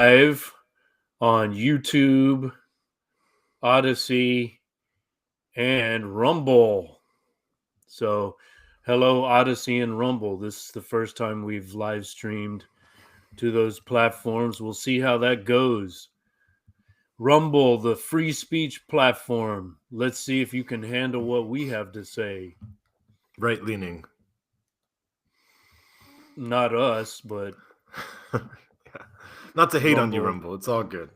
live on YouTube, Odyssey, and Rumble. So, hello, Odyssey and Rumble. This is the first time we've live streamed to those platforms. We'll see how that goes. Rumble, the free speech platform. Let's see if you can handle what we have to say. Right leaning. Not us, but Yeah. Not to hate on you, Rumble. Rumble. It's all good.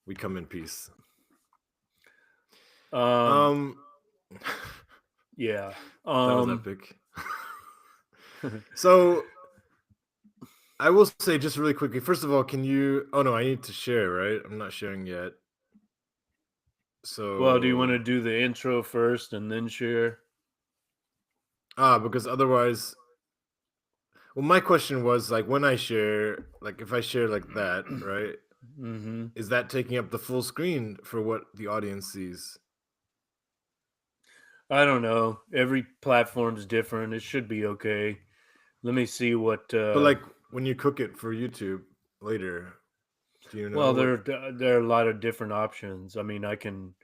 We come in peace. Yeah. That was epic. So I will say just really quickly. First of all, can you? Oh no, I need to share. Right, I'm not sharing yet. So Well, do you want to do the intro first and then share? because otherwise, well, my question was like when I share, like if I share like that, right? Mm-hmm. Is that taking up the full screen for what the audience sees? I don't know. Every platform's different. It should be okay. Let me see what. But like when you cook it for YouTube later, do you know Well, what? there are a lot of different options. I mean, I can.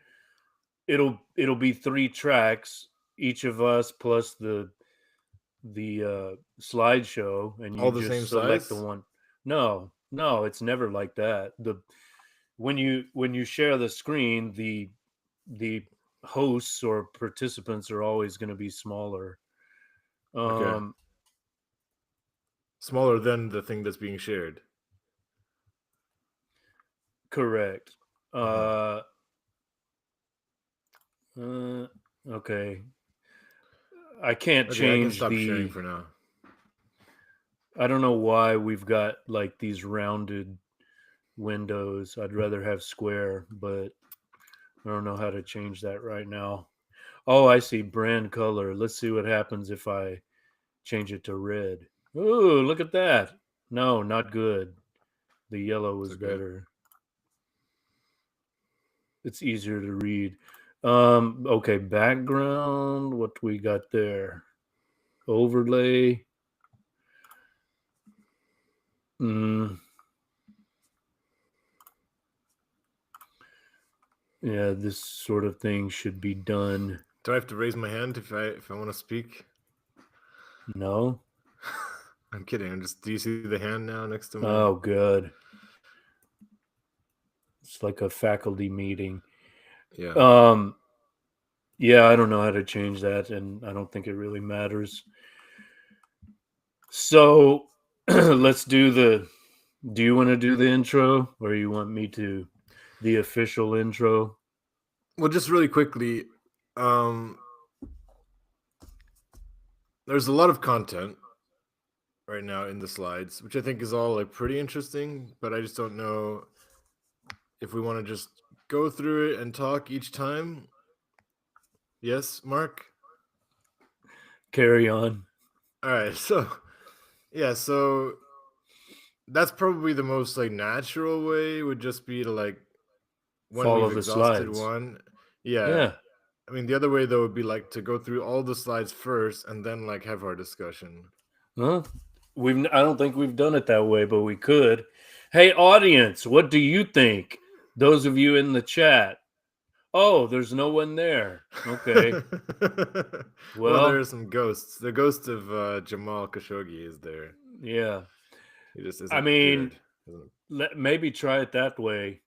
It'll be 3 tracks, each of us plus the slideshow, and you All the same just select the size? one. No, no, it's never like that. When you share the screen, the hosts or participants are always going to be smaller. Okay. Um, Smaller than the thing that's being shared. correct. Uh-huh. Uh, okay. I can't Okay, I can change stop sharing the. for now. I don't know why we've got like these rounded windows. I'd rather have square, but I don't know how to change that right now. Oh, I see brand color. Let's see what happens if I change it to red. Ooh, look at that. No, not good. The yellow It's is okay. better. It's easier to read. Okay, background. What we got there? Overlay. Mm, yeah, this sort of thing should be done. Do I have to raise my hand if I want to speak? No. I'm kidding. I'm just. Do you see the hand now next to my? Oh, good. It's like a faculty meeting. Yeah. Um, yeah, I don't know how to change that, and I don't think it really matters. So let's do the. Do you want to do the intro, or you want me to? The official intro. Well, just really quickly, um, there's a lot of content right now in the slides, which I think is all like pretty interesting. But I just don't know if we want to just go through it and talk each time. Yes, Mark. Carry on. All right. So yeah. So that's probably the most like natural way would just be to like when Follow we've the exhausted slides. one. Yeah. Yeah. I mean, the other way though would be like to go through all the slides first and then like have our discussion. Huh? I don't think we've done it that way, but we could. Hey, audience, what do you think? Those of you in the chat. Oh, there's no one there. Okay. Well, there are Well, some ghosts. The ghost of Jamal Khashoggi is there. yeah. He just I isn't mean, appeared. Hasn't- maybe try it that way.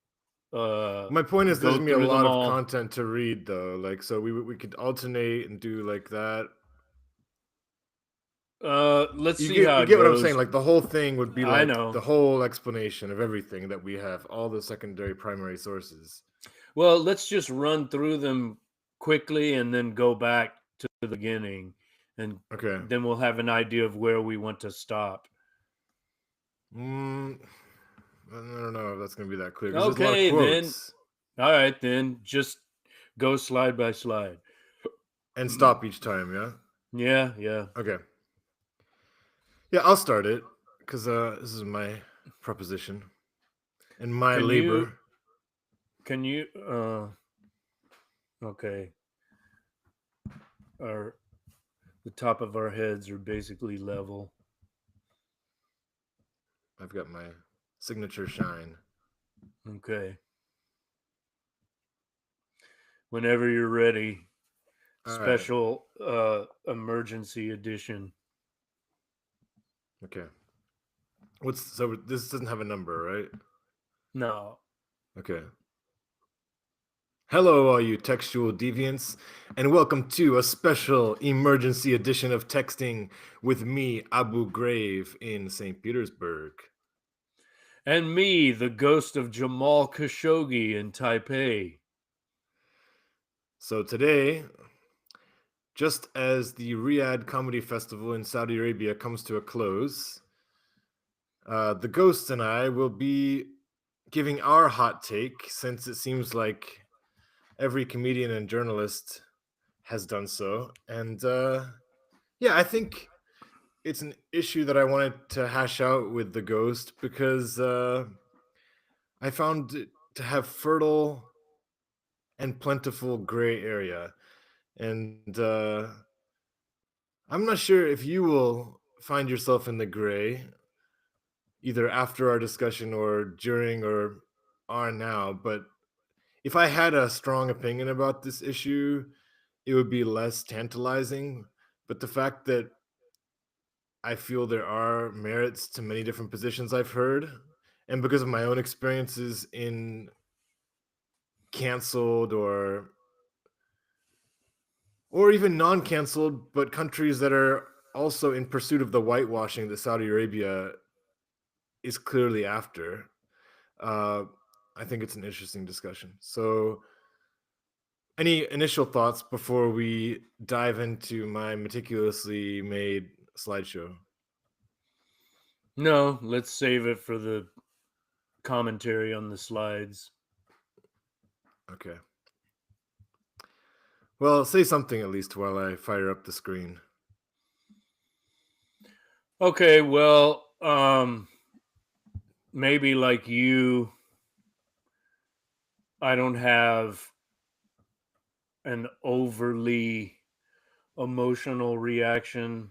My point is, there's Go gonna be a through them lot of all. content to read, though. Like, so we could alternate and do like that. Let's You see get how you it get what I'm saying. goes. Like the whole thing would be I like know. the whole explanation of everything that we have, all the secondary primary sources. Well, let's just run through them quickly and then go back to the beginning, and Okay. then we'll have an idea of where we want to stop. I don't know if that's gonna be that clear because there's a lot of Okay, then. quotes All right, then. Just go slide by slide. and stop each time. Yeah. Yeah, yeah. Okay. Yeah, I'll start it because this is my proposition and my Can you, labor. can you, okay. Our, the top of our heads are basically level. I've got my signature shine. Okay. Whenever you're ready. All right. Special emergency edition. Okay. So this doesn't have a number, right? No. Okay. Hello, all you textual deviants, and welcome to a special emergency edition of Texting with me, Abu Grave, in St. Petersburg. And me, the ghost of Jamal Khashoggi in Taipei. So today, just as the Riyadh Comedy Festival in Saudi Arabia comes to a close, the ghost and I will be giving our hot take, since it seems like every comedian and journalist has done so. And yeah, I think it's an issue that I wanted to hash out with the ghost because I found it to have fertile and plentiful gray area. And I'm not sure if you will find yourself in the gray, either after our discussion or during or are now. But if I had a strong opinion about this issue, it would be less tantalizing. But the fact that I feel there are merits to many different positions I've heard, and because of my own experiences in canceled or even non-canceled, but countries that are also in pursuit of the whitewashing that Saudi Arabia is clearly after. Uh, I think it's an interesting discussion. So, any initial thoughts before we dive into my meticulously made slideshow? No, let's save it for the commentary on the slides. Okay. Well, say something at least while I fire up the screen. Okay, well, maybe like you, I don't have an overly emotional reaction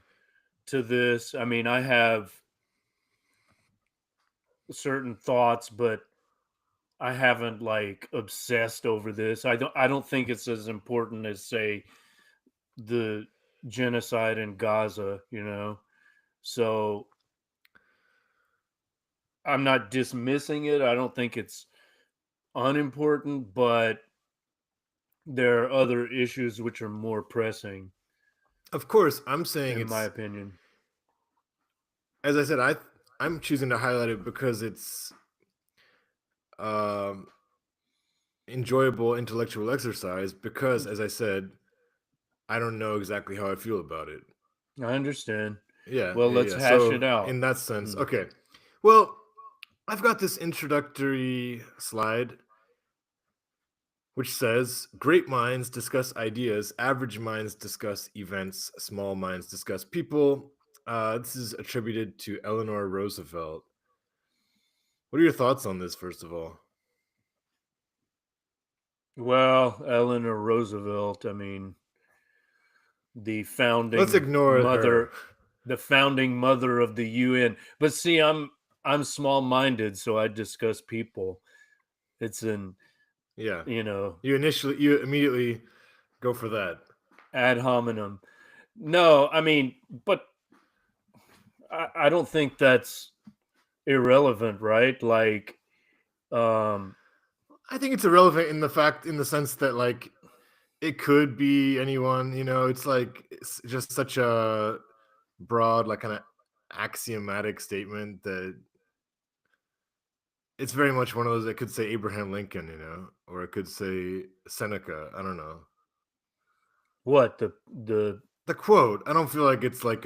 to this. I mean, I have certain thoughts, but I haven't like obsessed over this. I don't think it's as important as say the genocide in Gaza, you know. So I'm not dismissing it. I don't think it's unimportant, but there are other issues which are more pressing, Of course, I'm saying in my it's, opinion. as I said, I'm choosing to highlight it because it's um enjoyable intellectual exercise because, as I said, I don't know exactly how I feel about it. I understand. Yeah, Well, yeah, let's yeah. hash it So out. in that sense, Hmm. okay. Well, I've got this introductory slide which says great minds discuss ideas, average minds discuss events, small minds discuss people. This is attributed to Eleanor Roosevelt. What are your thoughts on this, first of all? Well, Eleanor Roosevelt, I mean, the Let's founding ignore her. mother, the founding mother of the UN. But see, I'm small-minded, so I discuss people. It's an, Yeah. you know, You immediately go for that. ad hominem. No, I mean, but I don't think that's irrelevant, right? Like, um, I think it's irrelevant in the sense that like it could be anyone, it's like it's just such a broad, like kind of axiomatic statement that it's very much one of those that could say Abraham Lincoln, or it could say Seneca. I don't know. what the The quote, I don't feel like it's like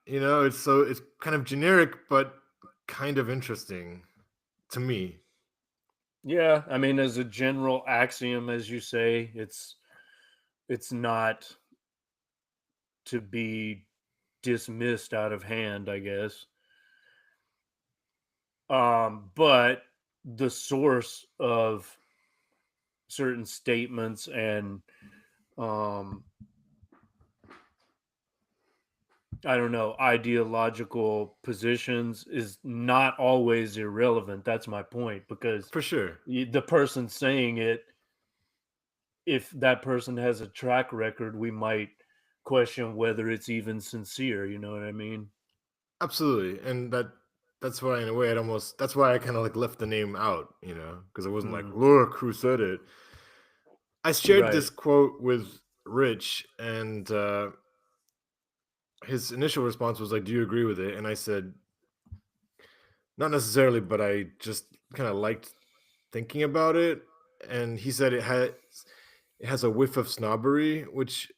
it's kind of generic, but kind of interesting to me. yeah, I mean, as a general axiom, as you say, it's not to be dismissed out of hand, I guess. But the source of certain statements and um I don't know, ideological positions is not always irrelevant. That's my point because For sure. the person saying it, if that person has a track record, we might question whether it's even sincere. You know what I mean? Absolutely. And that's why in a way that's why I kind of like left the name out, because it wasn't like, Mm, look who said it. I shared right. this quote with Rich, and his initial response was like, "Do you agree with it?" And I said, "Not necessarily, but I just kind of liked thinking about it." And he said it has a whiff of snobbery, which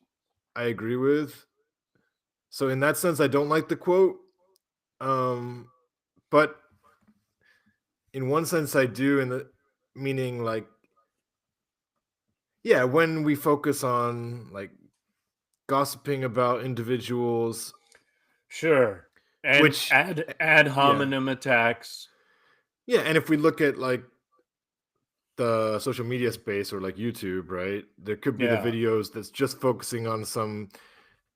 I agree with. So in that sense, I don't like the quote. Um, but in one sense, I do. In the meaning, like, yeah, when we focus on like gossiping about individuals, Sure. And which, ad eh, ad yeah, hominem attacks. yeah, and if we look at like the social media space or like YouTube, right? There could be the Yeah. videos that's just focusing on some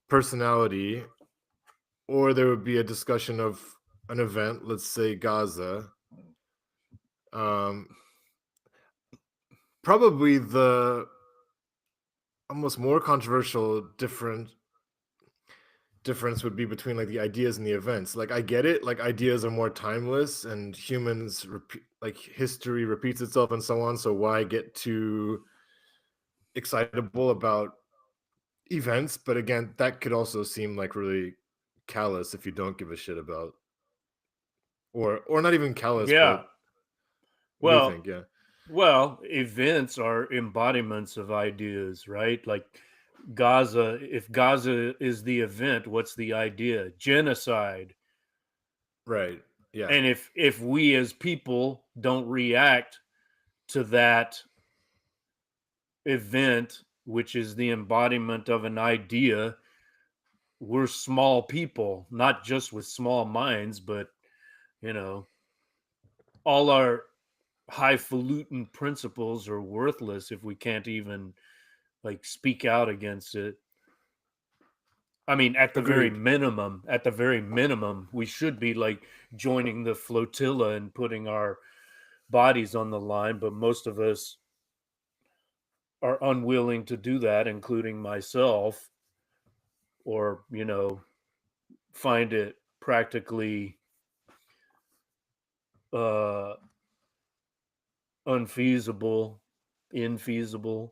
personality, or there would be a discussion of an event, let's say Gaza. Um, Probably the almost more controversial difference would be between like the ideas and the events. Like I get it, like ideas are more timeless and humans repeat, like history repeats itself and so on. So why get too excitable about events? But again, that could also seem like really callous if you don't give a shit about, or not even callous, but Yeah. what do you Well, think? Yeah. events are embodiments of ideas, right? Like Gaza, if Gaza is the event, what's the idea? Genocide. Right. Yeah. And if we as people don't react to that event, which is the embodiment of an idea, we're small people, not just with small minds, but you know, all our highfalutin principles are worthless if we can't even like speak out against it. I mean, Agreed. at the very minimum, we should be like joining the flotilla and putting our bodies on the line, but most of us are unwilling to do that, including myself, or, find it practically uh unfeasible, infeasible.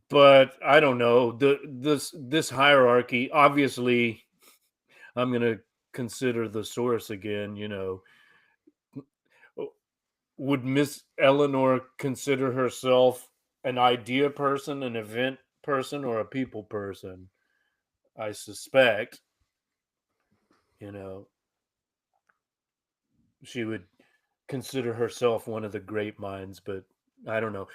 But I don't know. This hierarchy, obviously, I'm gonna consider the source again, would Miss Eleanor consider herself an idea person, an event person, or a people person? I suspect, you know, she would consider herself one of the great minds, but I don't know.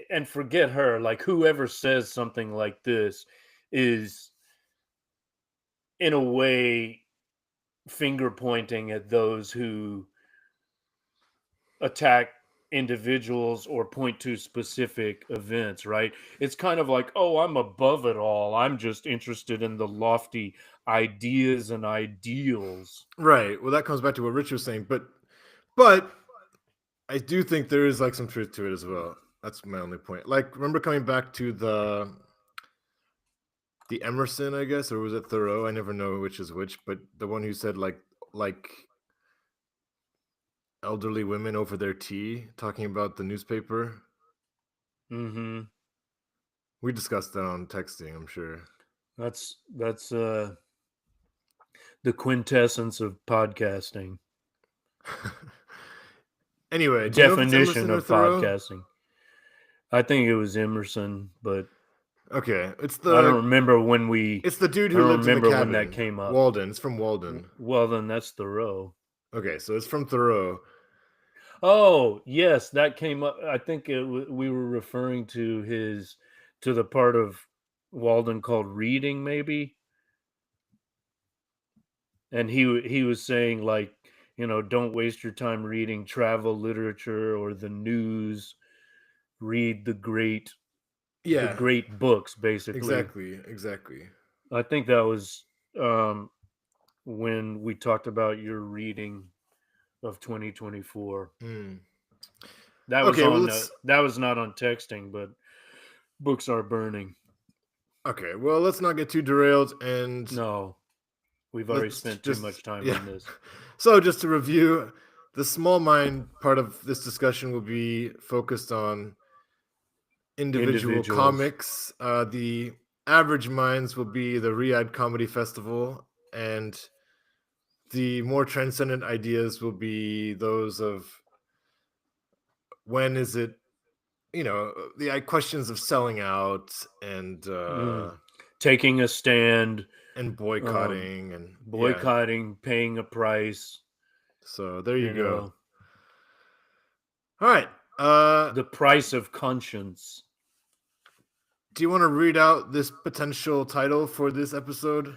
And forget her, like whoever says something like this is in a way finger pointing at those who attack individuals or point to specific events, right? It's kind of like, oh, I'm above it all. I'm just interested in the lofty ideas and ideals. Right. Well, that comes back to what Rich was saying, but I do think there is like some truth to it as well. That's my only point. Like, remember coming back to the Emerson, I guess, or was it Thoreau? I never know which is which, but the one who said like elderly women over their tea, talking about the newspaper. Hmm. We discussed that on texting, I'm sure. That's the quintessence of podcasting. Anyway, do you know if it's Definition Emerson or of Thoreau? podcasting. I think it was Emerson, but Okay, I don't remember when we it's the dude I who don't lived in the remember when that cabin. came up. Walden. It's from Walden. Well, then that's Thoreau. Okay, so it's from Thoreau. Oh, yes, that came up. I think we were referring to to the part of Walden called reading, maybe. And he was saying like, don't waste your time reading travel literature or the news. Read the Yeah, great books, basically. exactly, exactly. I think that was. um, when we talked about your reading of 2024. Hmm. That was Okay, well on. let's That was not on texting, but books are burning. let's not get too derailed and No, we've already let's spent too just much time yeah. on this. So just to review, the small mind part of this discussion will be focused on individual Individuals. comics. The average minds will be the Riyadh Comedy Festival, and the more transcendent ideas will be those of when is it, the questions of selling out Mm. Taking a stand, and um, boycotting and yeah. boycotting, paying a price. So there you You go. know, All right. the price of conscience. Do you want to read out this potential title for this episode?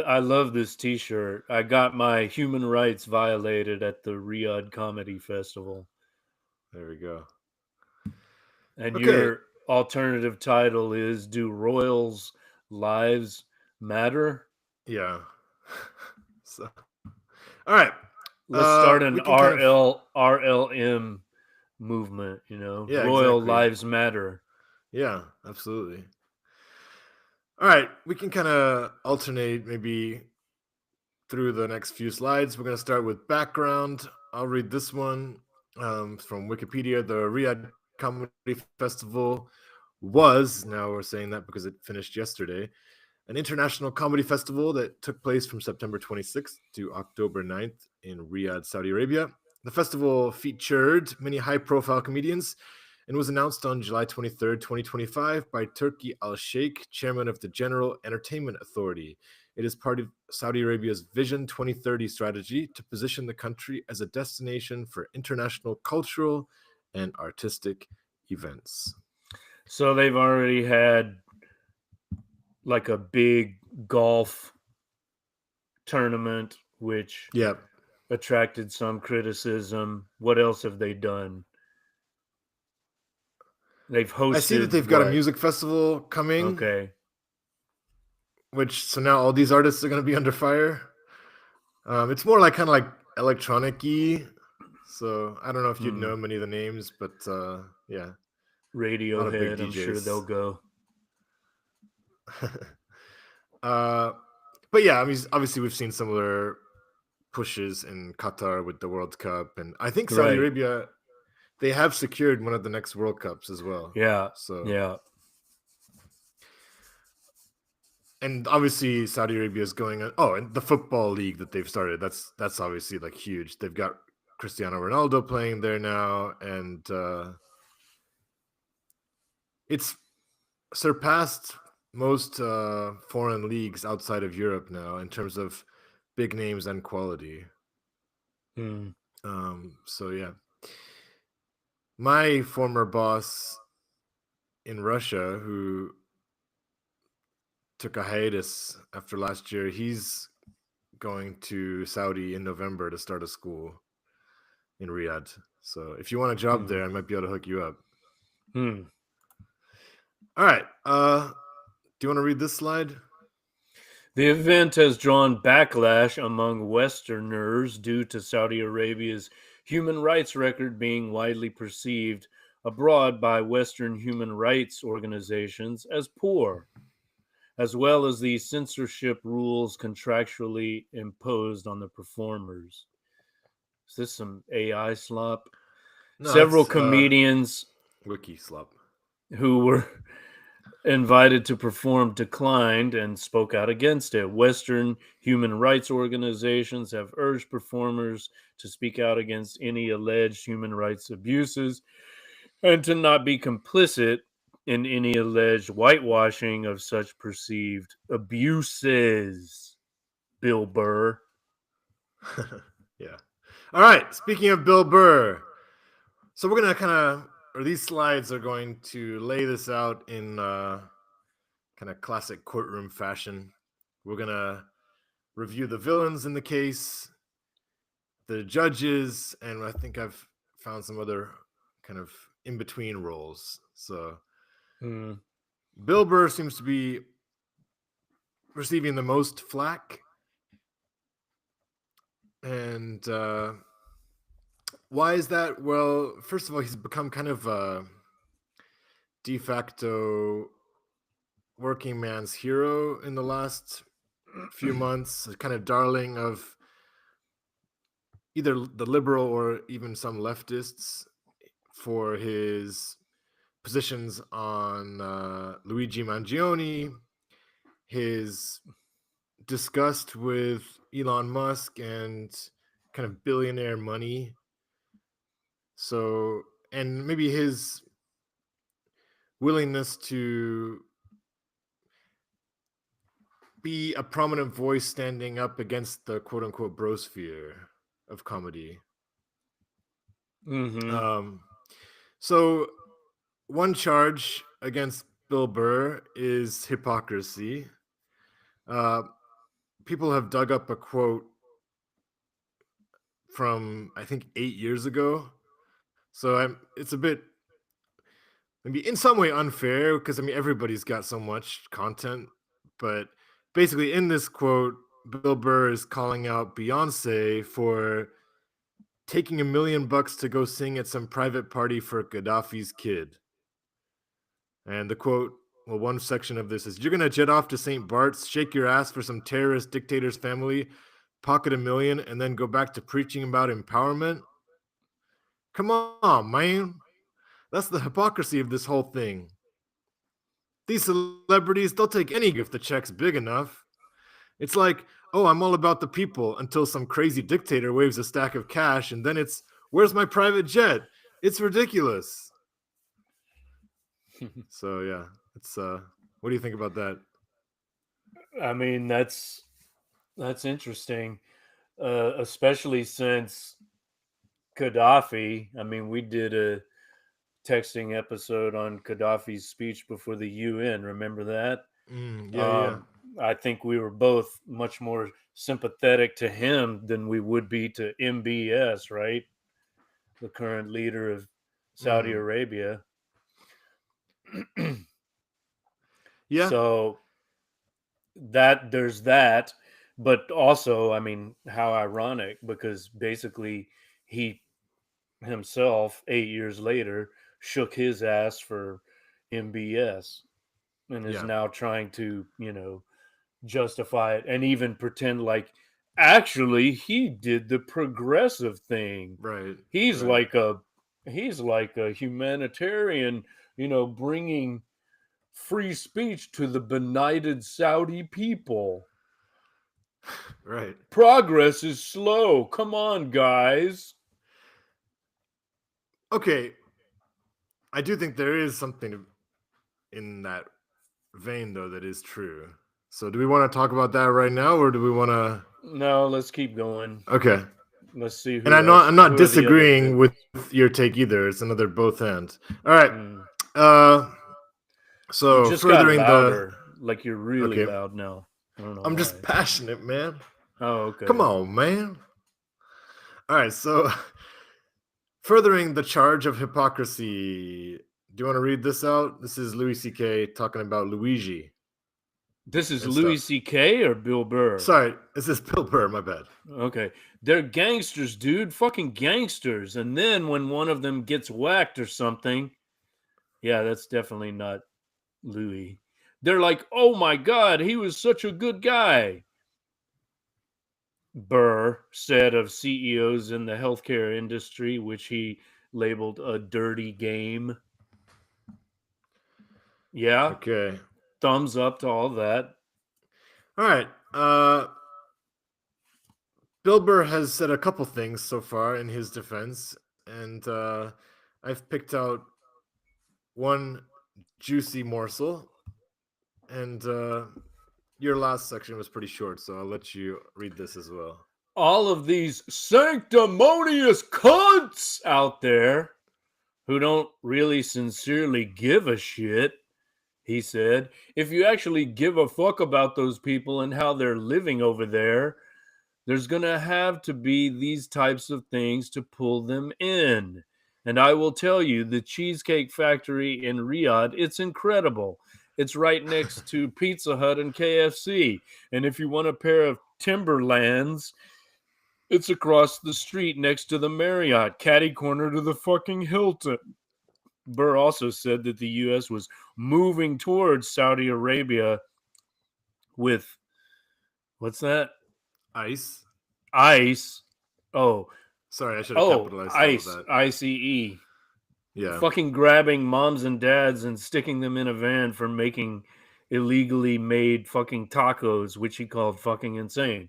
I love this T-shirt. I got my human rights violated at the Riyadh Comedy Festival, There we go. and Okay. your alternative title is "Do Royals' Lives Matter?" Yeah. So, all right. Let's start We an can kind of, RLM movement. yeah, Royal exactly. Lives Matter. Yeah, absolutely. All right. We can kind of alternate maybe through the next few slides. We're going to start with background. I'll read this one from Wikipedia. The Riyadh Comedy Festival was, now we're saying that because it finished yesterday, an international comedy festival that took place from September 26th to October 9th in Riyadh, Saudi Arabia. The festival featured many high profile comedians and was announced on July 23rd, 2025, by Turki Al Sheikh, chairman of the General Entertainment Authority. It is part of Saudi Arabia's Vision 2030 strategy to position the country as a destination for international cultural and artistic events. So they've already had like a big golf tournament, which Yep. attracted some criticism. What else have they done? They've I see that hosted they've got a what? music festival coming, Okay. which so now all these artists are going to be under fire. It's more like kind of like electronic-y. So I don't know if you'd Hmm. know many of the names, but yeah, a lot of big Radiohead, I'm sure they'll DJs. go. uh, but yeah, I mean, obviously we've seen similar pushes in Qatar with the World Cup, and I think Saudi Right. Arabia, they have secured one of the next World Cups as well. Yeah. So, Yeah. and obviously Saudi Arabia is going on. Oh, and the football league that they've started, that's obviously like huge. They've got Cristiano Ronaldo playing there now, and it's surpassed most foreign leagues outside of Europe now in terms of big names and quality. Hmm. So yeah, my former boss in Russia, who took a hiatus after last year, he's going to Saudi in November to start a school in Riyadh. So if you want a job Hmm. there, I might be able to hook you up. Hmm. All right. Do you want to read this slide? The event has drawn backlash among Westerners due to Saudi Arabia's human rights record being widely perceived abroad by Western human rights organizations as poor, as well as the censorship rules contractually imposed on the performers. Is this some AI slop? No, Several that's comedians wiki slop. who were invited to perform declined and spoke out against it. Western human rights organizations have urged performers to speak out against any alleged human rights abuses and to not be complicit in any alleged whitewashing of such perceived abuses. Bill Burr. Yeah. All right. Speaking of Bill Burr, so we're gonna kind of, or these slides are going to lay this out in kind of classic courtroom fashion. We're gonna review the villains in the case, the judges, and I think I've found some other kind of in between roles. So Hmm. Bill Burr seems to be receiving the most flack. And why is that? Well, first of all, he's become kind of a de facto working man's hero in the last few months, a kind of darling of either the liberal or even some leftists for his positions on Luigi Mangione, his disgust with Elon Musk and kind of billionaire money. So, and maybe his willingness to be a prominent voice standing up against the quote unquote brosphere of comedy. Mm-hmm. So, one charge against Bill Burr is hypocrisy. Uh, People have dug up a quote from I think 8 years ago. So it's a bit maybe in some way unfair because I mean everybody's got so much content, but basically in this quote, Bill Burr is calling out Beyonce for taking $1 million to go sing at some private party for Gaddafi's kid. And the quote, well, one section of this is you're gonna jet off to St. Bart's, shake your ass for some terrorist dictator's family, pocket $1 million, and then go back to preaching about empowerment. Come on, man. That's the hypocrisy of this whole thing. These celebrities, they'll take any if the check's big enough. It's like, oh, I'm all about the people until some crazy dictator waves a stack of cash, and then it's, where's my private jet? It's ridiculous. So yeah, it's what do you think about that? I mean, that's interesting, especially since Gaddafi. I mean, we did a texting episode on Gaddafi's speech before the UN. Remember that? Yeah, yeah. I think we were both much more sympathetic to him than we would be to MBS, right? The current leader of Saudi Mm. Arabia. Yeah. So that there's that, but also, I mean, how ironic because basically he himself 8 years later shook his ass for MBS and is Yeah. now trying to, justify it and even pretend like actually he did the progressive thing. Right. He's Right. like a he's like a humanitarian, bringing free speech to the benighted Saudi people. Right. Progress is slow. Come on, guys. Okay. I do think there is something in that vein though that is true. So do we want to talk about that right now or do we want to No, let's keep going. Okay. Let's see And I'm not who are the other disagreeing with critics. your take either. It's another both ends. All right. Mm. Uh You so just got furthering the louder, like you're really Okay. loud now. I don't know I'm just why. passionate, man. Oh, Come okay. on, man. All right, so furthering the charge of hypocrisy. Do you want to read this out? This is Louis C.K. talking about Luigi This is and Louis stuff. C.K. or Bill Burr? Sorry, this is Bill Burr, my bad. Okay. They're gangsters, dude. Fucking gangsters. And then when one of them gets whacked or something, yeah, that's definitely not Louis. They're like, oh my God, he was such a good guy. Burr said of CEOs in the healthcare industry, which he labeled a dirty game. Yeah, Okay. thumbs up to all that. All right. Bill Burr has said a couple things so far in his defense, and I've picked out one juicy morsel, and your last section was pretty short, so I'll let you read this as well. All of these sanctimonious cunts out there who don't really sincerely give a shit, he said. If you actually give a fuck about those people and how they're living over there, there's going to have to be these types of things to pull them in. And I will tell you, the Cheesecake Factory in Riyadh, it's incredible. It's right next to Pizza Hut and KFC. And if you want a pair of Timberlands, it's across the street next to the Marriott, catty corner to the fucking Hilton. Burr also said that the U.S. was moving towards Saudi Arabia with, what's that? ICE. ICE. Oh, Sorry, I should have capitalized all of ICE. that. ICE. Yeah. Fucking grabbing moms and dads and sticking them in a van for making illegally made fucking tacos, which he called fucking insane.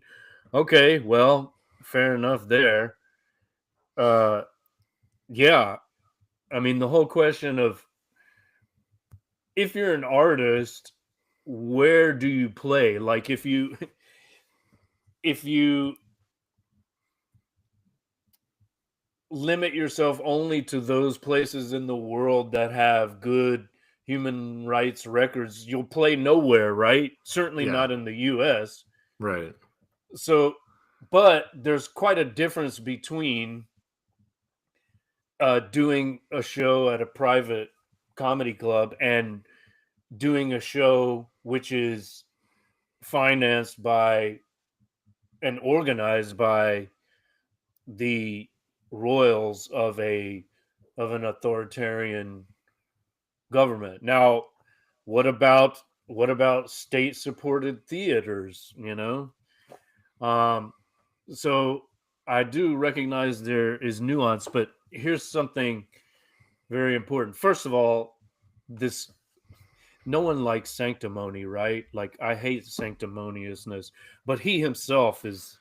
Okay, well, fair enough there. Uh, yeah. I mean, the whole question of if you're an artist, where do you play? Like if you if you limit yourself only to those places in the world that have good human rights records, you'll play nowhere, right? Certainly Yeah. not in the US. Right. So, but there's quite a difference between doing a show at a private comedy club and doing a show which is financed by and organized by the royals of an authoritarian government. Now, what about state supported theaters, you know? Um so I do recognize there is nuance, but here's something very important. First of all, this no one likes sanctimony, right? Like I hate sanctimoniousness, but he himself is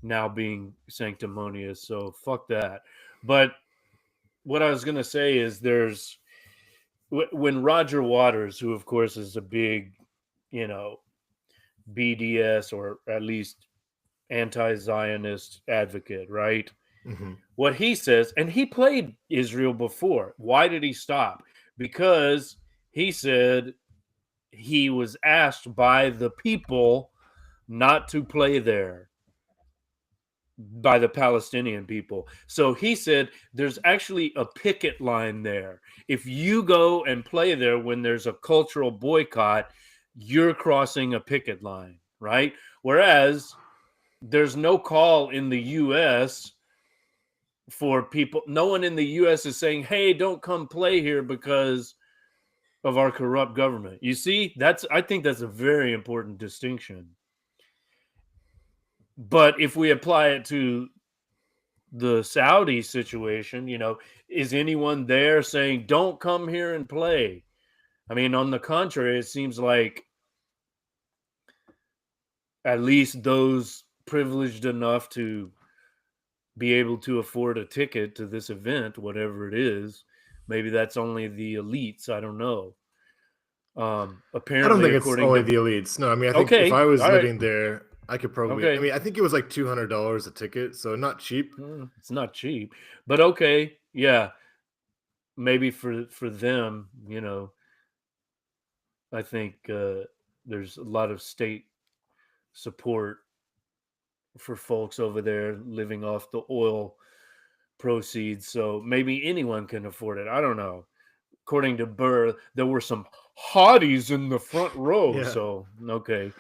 now being sanctimonious, so fuck that. But what I was going to say is when Roger Waters, who of course is a big, you know, BDS or at least anti-Zionist advocate, right? Hmm. What he says, and he played Israel before. Why did he stop? Because he said he was asked by the people not to play there, by the Palestinian people. So he said there's actually a picket line there. If you go and play there when there's a cultural boycott, you're crossing a picket line, right? Whereas there's no call in the US for people, no one in the US is saying, "Hey, don't come play here because of our corrupt government." You see, I think that's a very important distinction. But if we apply it to the Saudi situation, is anyone there saying, "Don't come here and play"? I mean, on the contrary, it seems like at least those privileged enough to be able to afford a ticket to this event, whatever it is, maybe that's only the elites. I don't know. I don't Apparently, think it's according only to the elites. No, I mean, I think if okay, I was all right, living there, I could probably. I okay, mean, I think it was like $200 a ticket, so not cheap. it's not cheap, but okay, yeah, maybe for them, I think there's a lot of state support for folks over there living off the oil proceeds, so maybe anyone can afford it. I don't know. According to Burr, there were some hotties in the front row, Yeah. so okay.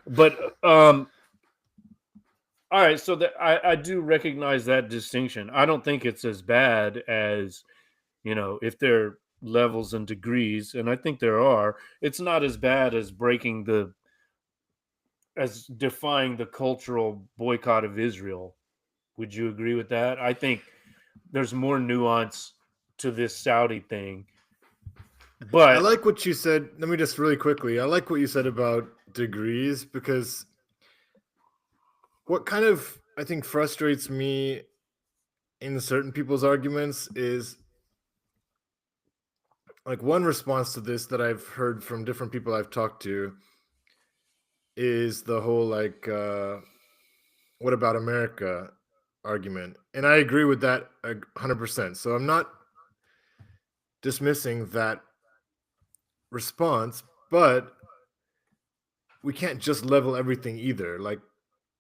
But all right, so I do recognize that distinction. I don't think it's as bad as, if there are levels and degrees, and I think there are. It's not as bad as as defying the cultural boycott of Israel. Would you agree with that? I think there's more nuance to this Saudi thing. I But like what you said. Let me just really quickly. I like what you said about degrees because what kind of I think frustrates me in certain people's arguments is like one response to this that I've heard from different people I've talked to is the whole like what about America argument. And I agree with that 100%. So I'm not dismissing that response, but we can't just level everything either. Like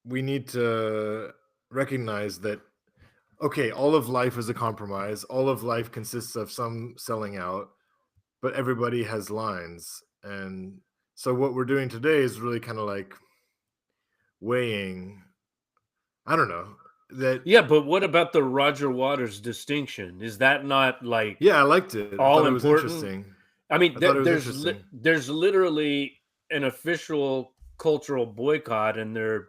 we need to recognize that okay, all of life is a compromise. All of life consists of some selling out, but everybody has lines. And so what we're doing today is really kind of like weighing, I don't know, that. Yeah, but what about the Roger Waters distinction? Is that not like Yeah, I liked it. I all thought it was important? interesting. I mean, I thought it was interesting. there's literally an official cultural boycott, and they're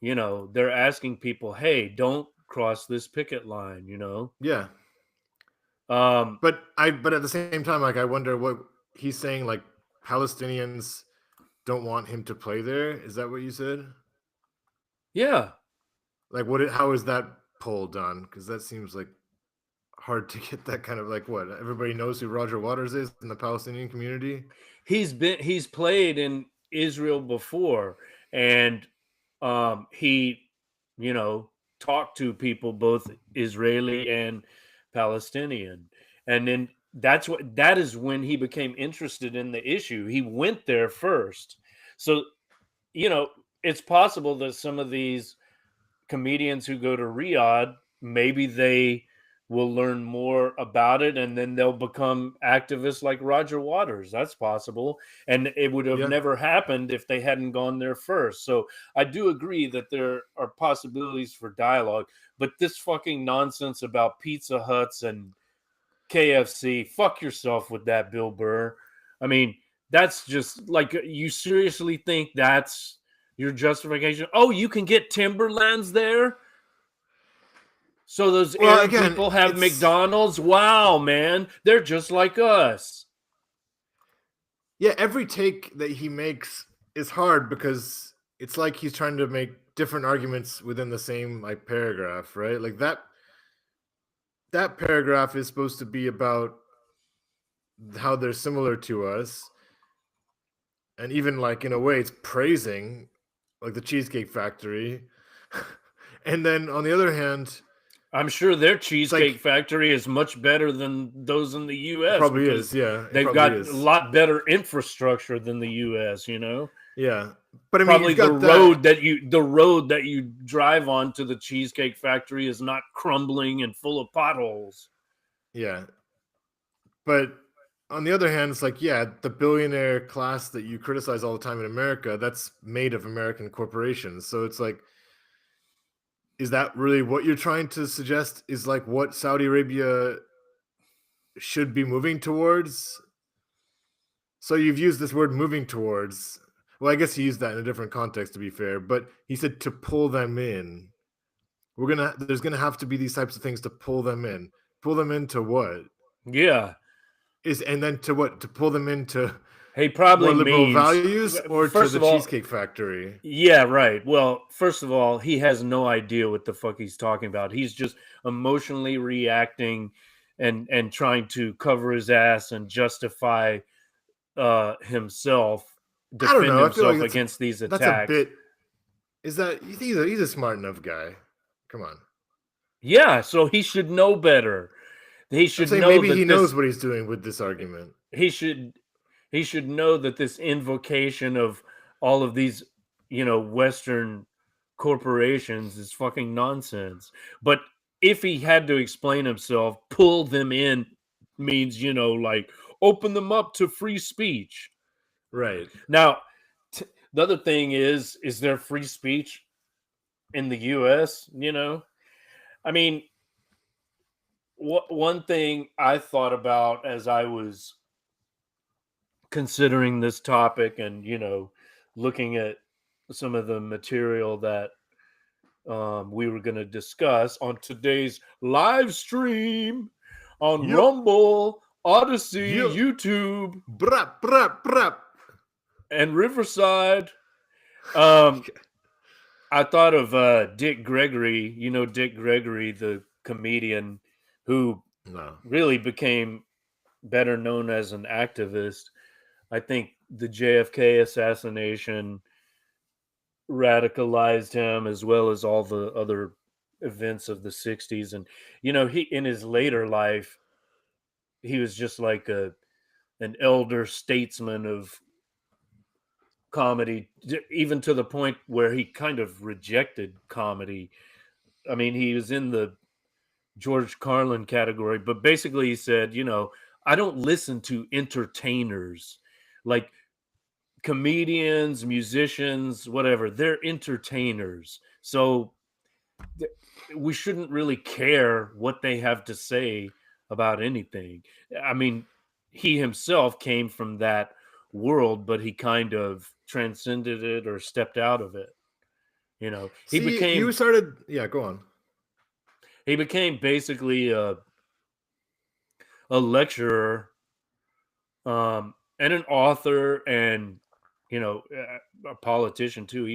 asking people, "Hey, don't cross this picket line," you know. Yeah. Um, But at the same time, like I wonder what he's saying, like Palestinians don't want him to play there. Is that what you said? yeah, Like how is that poll done? Because that seems like hard to get that kind of like what everybody knows who Roger Waters is in the Palestinian community. he's played in Israel before, and he you know talked to people both Israeli and Palestinian, and then that is when he became interested in the issue. He went there first, so you know it's possible that some of these comedians who go to Riyadh, maybe they will learn more about it and then they'll become activists like Roger Waters. That's possible. And it would have Yeah, never happened if they hadn't gone there first. So I do agree that there are possibilities for dialogue, but this fucking nonsense about Pizza Huts and KFC, fuck yourself with that, Bill Burr. I mean, that's just like you seriously think that's your justification? Oh, you can get Timberlands there? So those well, Arab again, people have it's McDonald's? Wow, man. They're just like us. yeah, every take that he makes is hard because it's like he's trying to make different arguments within the same like paragraph, right? Like that paragraph is supposed to be about how they're similar to us, and even like in a way it's praising like the Cheesecake Factory. And then on the other hand, I'm sure their it's Cheesecake like Factory is much better than those in the it US probably because is, yeah, it they've probably got a is. lot better infrastructure than the US. Yeah. But I mean, Probably you've got that. the road that you drive on to the Cheesecake Factory is not crumbling and full of potholes. Yeah. But on the other hand, it's like, yeah, the billionaire class that you criticize all the time in America, that's made of American corporations. So it's like, is that really what you're trying to suggest is like what Saudi Arabia should be moving towards? So you've used this word moving towards. Well, I guess he used that in a different context to be fair, but he said to pull them in. There's gonna have to be these types of things to pull them in. Pull them into what? Yeah. Is and then to what? To pull them into He probably more liberal means, values or to first the of all, Cheesecake Factory? yeah, right. Well, first of all, he has no idea what the fuck he's talking about. He's just emotionally reacting and trying to cover his ass and justify himself, I don't defend know. I feel like himself against these that's a attacks. bit. Is that he's a smart enough guy? Come on. Yeah, so he should know better. He I'm should saying know maybe he that knows this what he's doing with this argument. he should he should know that this invocation of all of these, Western corporations is fucking nonsense. But if he had to explain himself, pull them in means, like open them up to free speech. Right. Now, the other thing is there free speech in the US? I mean, one thing I thought about as I was considering this topic and looking at some of the material that we were going to discuss on today's live stream on Yep. Rumble, Odyssey, Yep. YouTube, Brap, brap, brap. and Riverside. um I thought of Dick Gregory. Dick Gregory, the comedian who No. really became better known as an activist. I think the JFK assassination radicalized him as well as all the other events of the 60s. And he in his later life he was just like an elder statesman of comedy, even to the point where he kind of rejected comedy. I mean, he was in the George Carlin category, but basically he said, I don't listen to entertainers. Like comedians, musicians, whatever, they're entertainers. So we shouldn't really care what they have to say about anything. I mean, he himself came from that world, but he kind of transcended it or stepped out of it. You know, See, you started. Yeah, go on. he became basically a lecturer, and an author, and a politician too.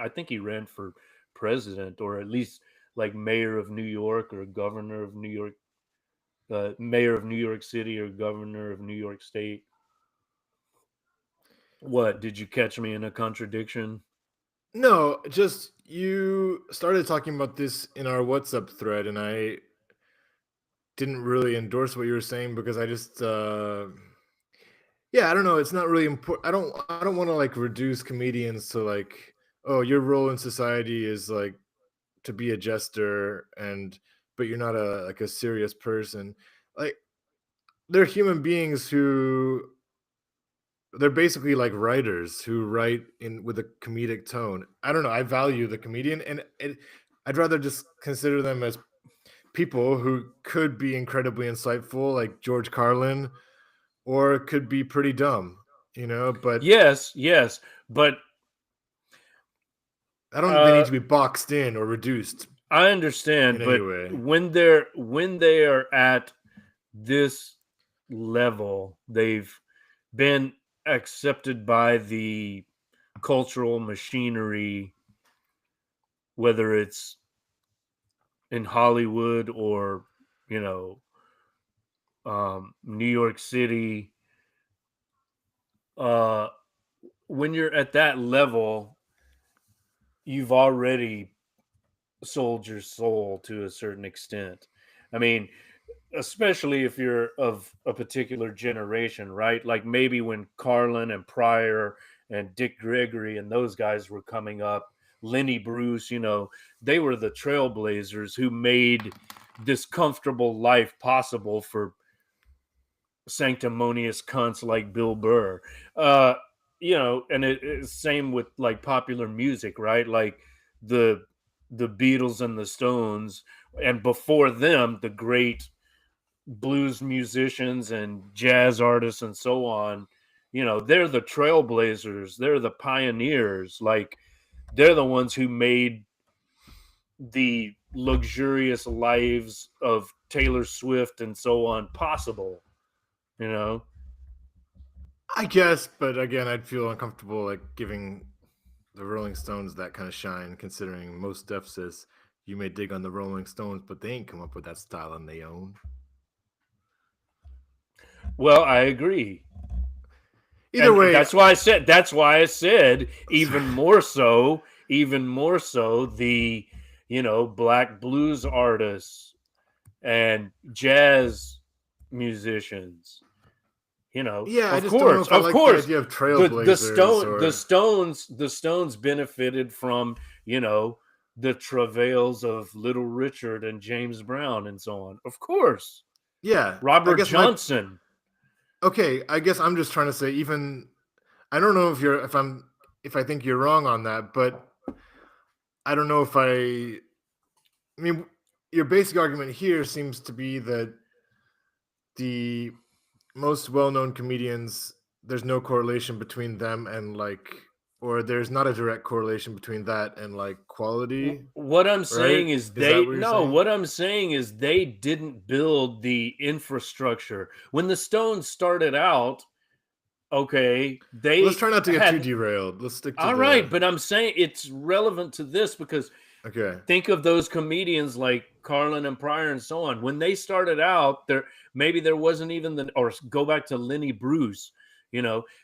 I think he ran for president, or at least like mayor of New York, or governor of New York, mayor of New York City, or governor of New York State. What, did you catch me in a contradiction? No, just you started talking about this in our WhatsApp thread, and I didn't really endorse what you were saying because I just yeah, I don't know, it's not really important. I don't want to like reduce comedians to like, oh, your role in society is like to be a jester, and but you're not a like a serious person. Like, they're human beings who they're basically like writers who write in with a comedic tone. I don't know, I value the comedian, and I'd rather just consider them as people who could be incredibly insightful, like George Carlin, or could be pretty dumb, but Yes, yes, but I don't think they need uh, to be boxed in or reduced I in understand. any But way. when they are at this level, they've been accepted by the cultural machinery, whether it's in Hollywood or you know New York City. Uh, when you're at that level, you've already sold your soul to a certain extent. I mean, especially if you're of a particular generation, right? Like maybe when Carlin and Pryor and Dick Gregory and those guys were coming up, Lenny Bruce, they were the trailblazers who made this comfortable life possible for sanctimonious cunts like Bill Burr. Uh, and it's same with like popular music, right? Like the the Beatles and the Stones, and before them, the great blues musicians and jazz artists and so on. They're the trailblazers, they're the pioneers. Like they're the ones who made the luxurious lives of Taylor Swift and so on possible, you know. I guess, but again, I'd feel uncomfortable like giving the Rolling Stones that kind of shine, considering most Def says you may dig on the Rolling Stones, but they ain't come up with that style on their own. Well, I agree. Either And way, that's why I said sorry. even more so the black blues artists and jazz musicians. Yeah, I Of just don't know course, if I of like the course, idea of the trailblazers stone the or stones the stones benefited from the travails of Little Richard and James Brown and so on. Of course, yeah. I Robert guess my Johnson. okay. I guess I'm just trying to say even I don't know if I think you're wrong on that, but I don't know if I mean your basic argument here seems to be that the most well-known comedians, there's no correlation between them and like, or there's not a direct correlation between that and like quality, What I'm right? saying is Is that they what you're no, saying? what I'm saying is they didn't build the infrastructure. When the Stones started out, okay, Let's they try not to get too had derailed. Let's stick to all right, the but I'm saying it's relevant to this because okay. think of those comedians like Carlin and Pryor and so on. When they started out, maybe there wasn't even or go back to Lenny Bruce.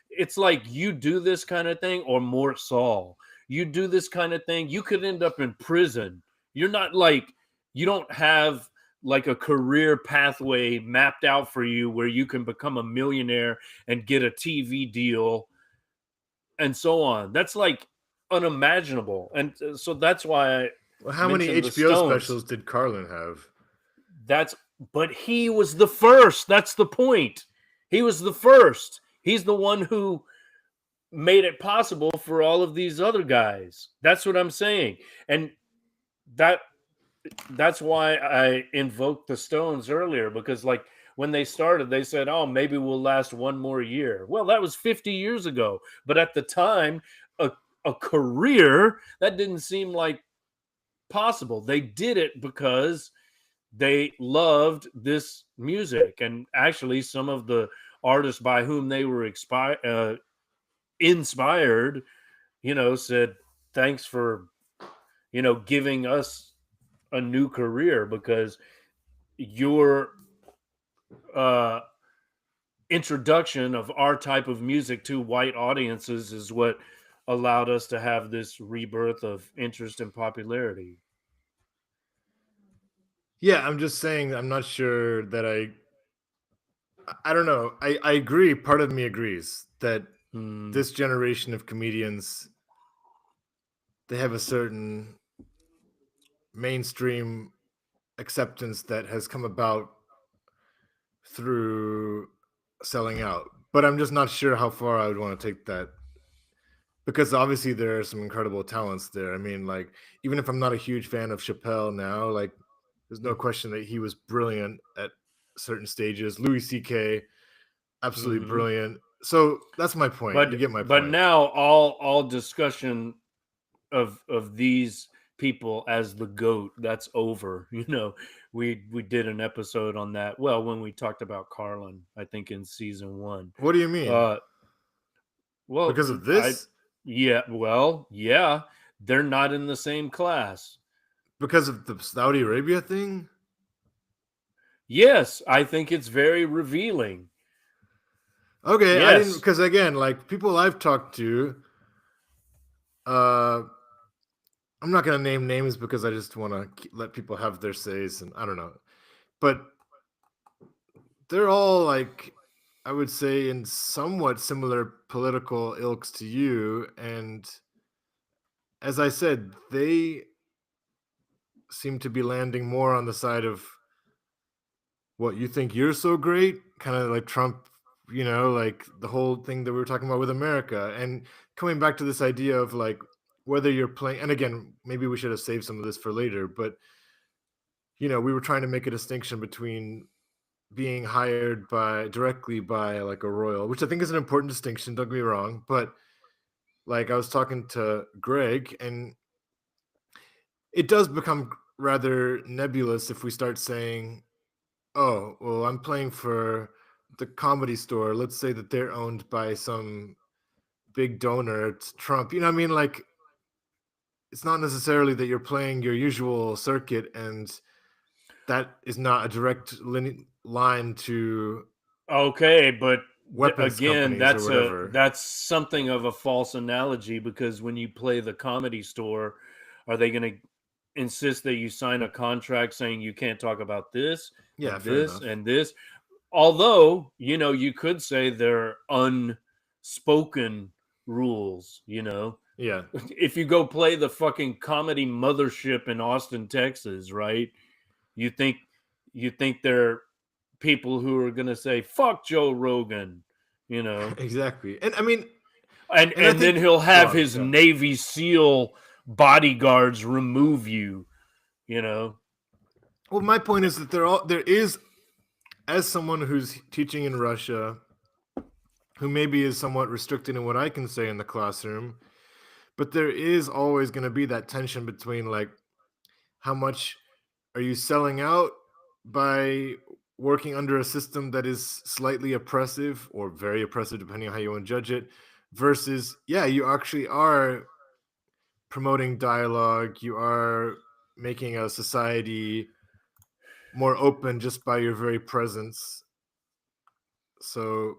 It's like you do this kind of thing, or Mort Saul. You do this kind of thing, you could end up in prison. You're not like you don't have like a career pathway mapped out for you where you can become a millionaire and get a TV deal and so on. That's like unimaginable. And so that's why I Well, how many mentioned the HBO Stones. specials did Carlin have? That's but he was the first. That's the point. He was the first. He's the one who made it possible for all of these other guys. That's what I'm saying. And that that's why I invoked the Stones earlier, because like when they started, they said, "Oh, maybe we'll last one more year." Well, that was 50 years ago, but at the time, a a career that didn't seem like possible. They did it because they loved this music, and actually, some of the artists by whom they were inspired, said, "Thanks for giving us a new career, because your uh, introduction of our type of music to white audiences is what allowed us to have this rebirth of interest and popularity." Yeah, I'm just saying I'm not sure that I don't know. I agree. Part of me agrees that Hmm. this generation of comedians, they have a certain mainstream acceptance that has come about through selling out. But I'm just not sure how far I would want to take that, because obviously there are some incredible talents there. I mean, like, even if I'm not a huge fan of Chappelle now, like, there's no question that he was brilliant at certain stages. Louis C.K., absolutely Hmm. brilliant. So that's my point. You But get my but point. now all discussion of these people as the goat, that's over. We did an episode on that. Well, when we talked about Carlin, I think in season one. What do you mean? Uh, well, Because of I this? yeah, well, yeah, they're not in the same class. Because of the Saudi Arabia thing? Yes, I think it's very revealing. Okay, I didn't, Yes. because again, like, people I've talked to, uh, I'm not gonna name names because I just want to let people have their says, and I don't know. But they're all like, I would say, in somewhat similar political ilks to you, and as I said, they seem to be landing more on the side of, what, you think you're so great? Kind of like Trump, like the whole thing that we were talking about with America. And coming back to this idea of like whether you're playing, and again, maybe we should have saved some of this for later, but we were trying to make a distinction between being hired by directly by like a royal, which I think is an important distinction, don't get me wrong. But like I was talking to Greg, and it does become rather nebulous if we start saying, oh, well, I'm playing for the Comedy Store. Let's say that they're owned by some big donor, it's Trump. You know what I mean? Like, it's not necessarily that you're playing your usual circuit, and that is not a direct line to Okay, but weapons again, companies or that's a whatever. that's something of a false analogy, because when you play the Comedy Store, are they going to insist that you sign a contract saying you can't talk about this Yeah, and fair this enough. and this? Although, you could say they're unspoken rules. Yeah, If you go play the fucking comedy mothership in Austin, Texas, right? You think you think they're people who are going to say fuck Joe Rogan, you know. exactly. And I mean, And and I and then think, he'll go have on. his Yeah. Navy SEAL bodyguards remove you. Well, my point is that there is, as someone who's teaching in Russia, who maybe is somewhat restricted in what I can say in the classroom, but there is always going to be that tension between like how much are you selling out by working under a system that is slightly oppressive or very oppressive, depending on how you want to judge it, versus, yeah, you actually are promoting dialogue, you are making a society more open just by your very presence. So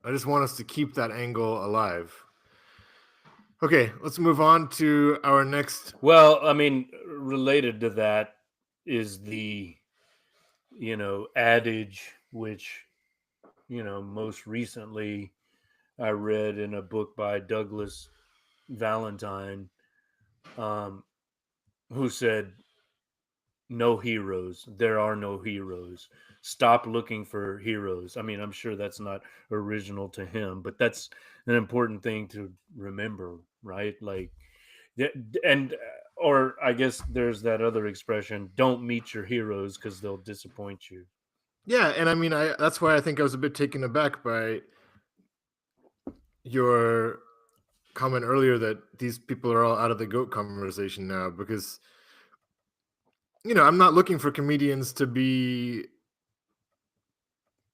I just want us to keep that angle alive. Okay, let's move on to our next. Well, I mean, related to that is the adage, which most recently I read in a book by Douglas Valentine, um, who said, no heroes. There are no heroes. Stop looking for heroes. I mean, I'm sure that's not original to him, but that's an important thing to remember, right? Like, and or I guess there's that other expression: don't meet your heroes because they'll disappoint you. Yeah, and I mean, that's why I think I was a bit taken aback by your comment earlier that these people are all out of the GOAT conversation now, because I'm not looking for comedians to be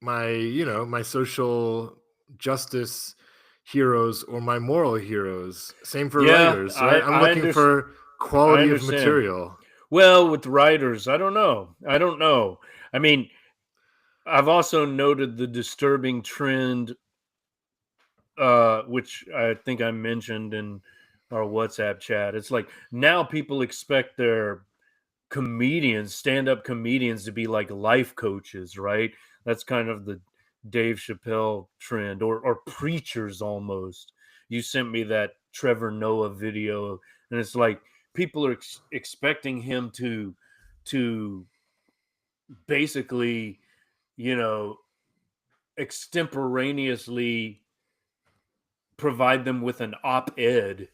my social justice heroes or my moral heroes. Same for Yeah, writers, right? I'm I looking understand. for I quality of understand. material. Well, with writers, I don't know. I don't know. I mean, I've also noted the disturbing trend, which I think I mentioned in our WhatsApp chat. It's like now people expect their comedians, stand-up comedians, to be like life coaches, right? That's kind of the Dave Chappelle trend, or preachers almost. You sent me that Trevor Noah video, and it's like people are expecting him to basically, you know, extemporaneously provide them with an op-ed,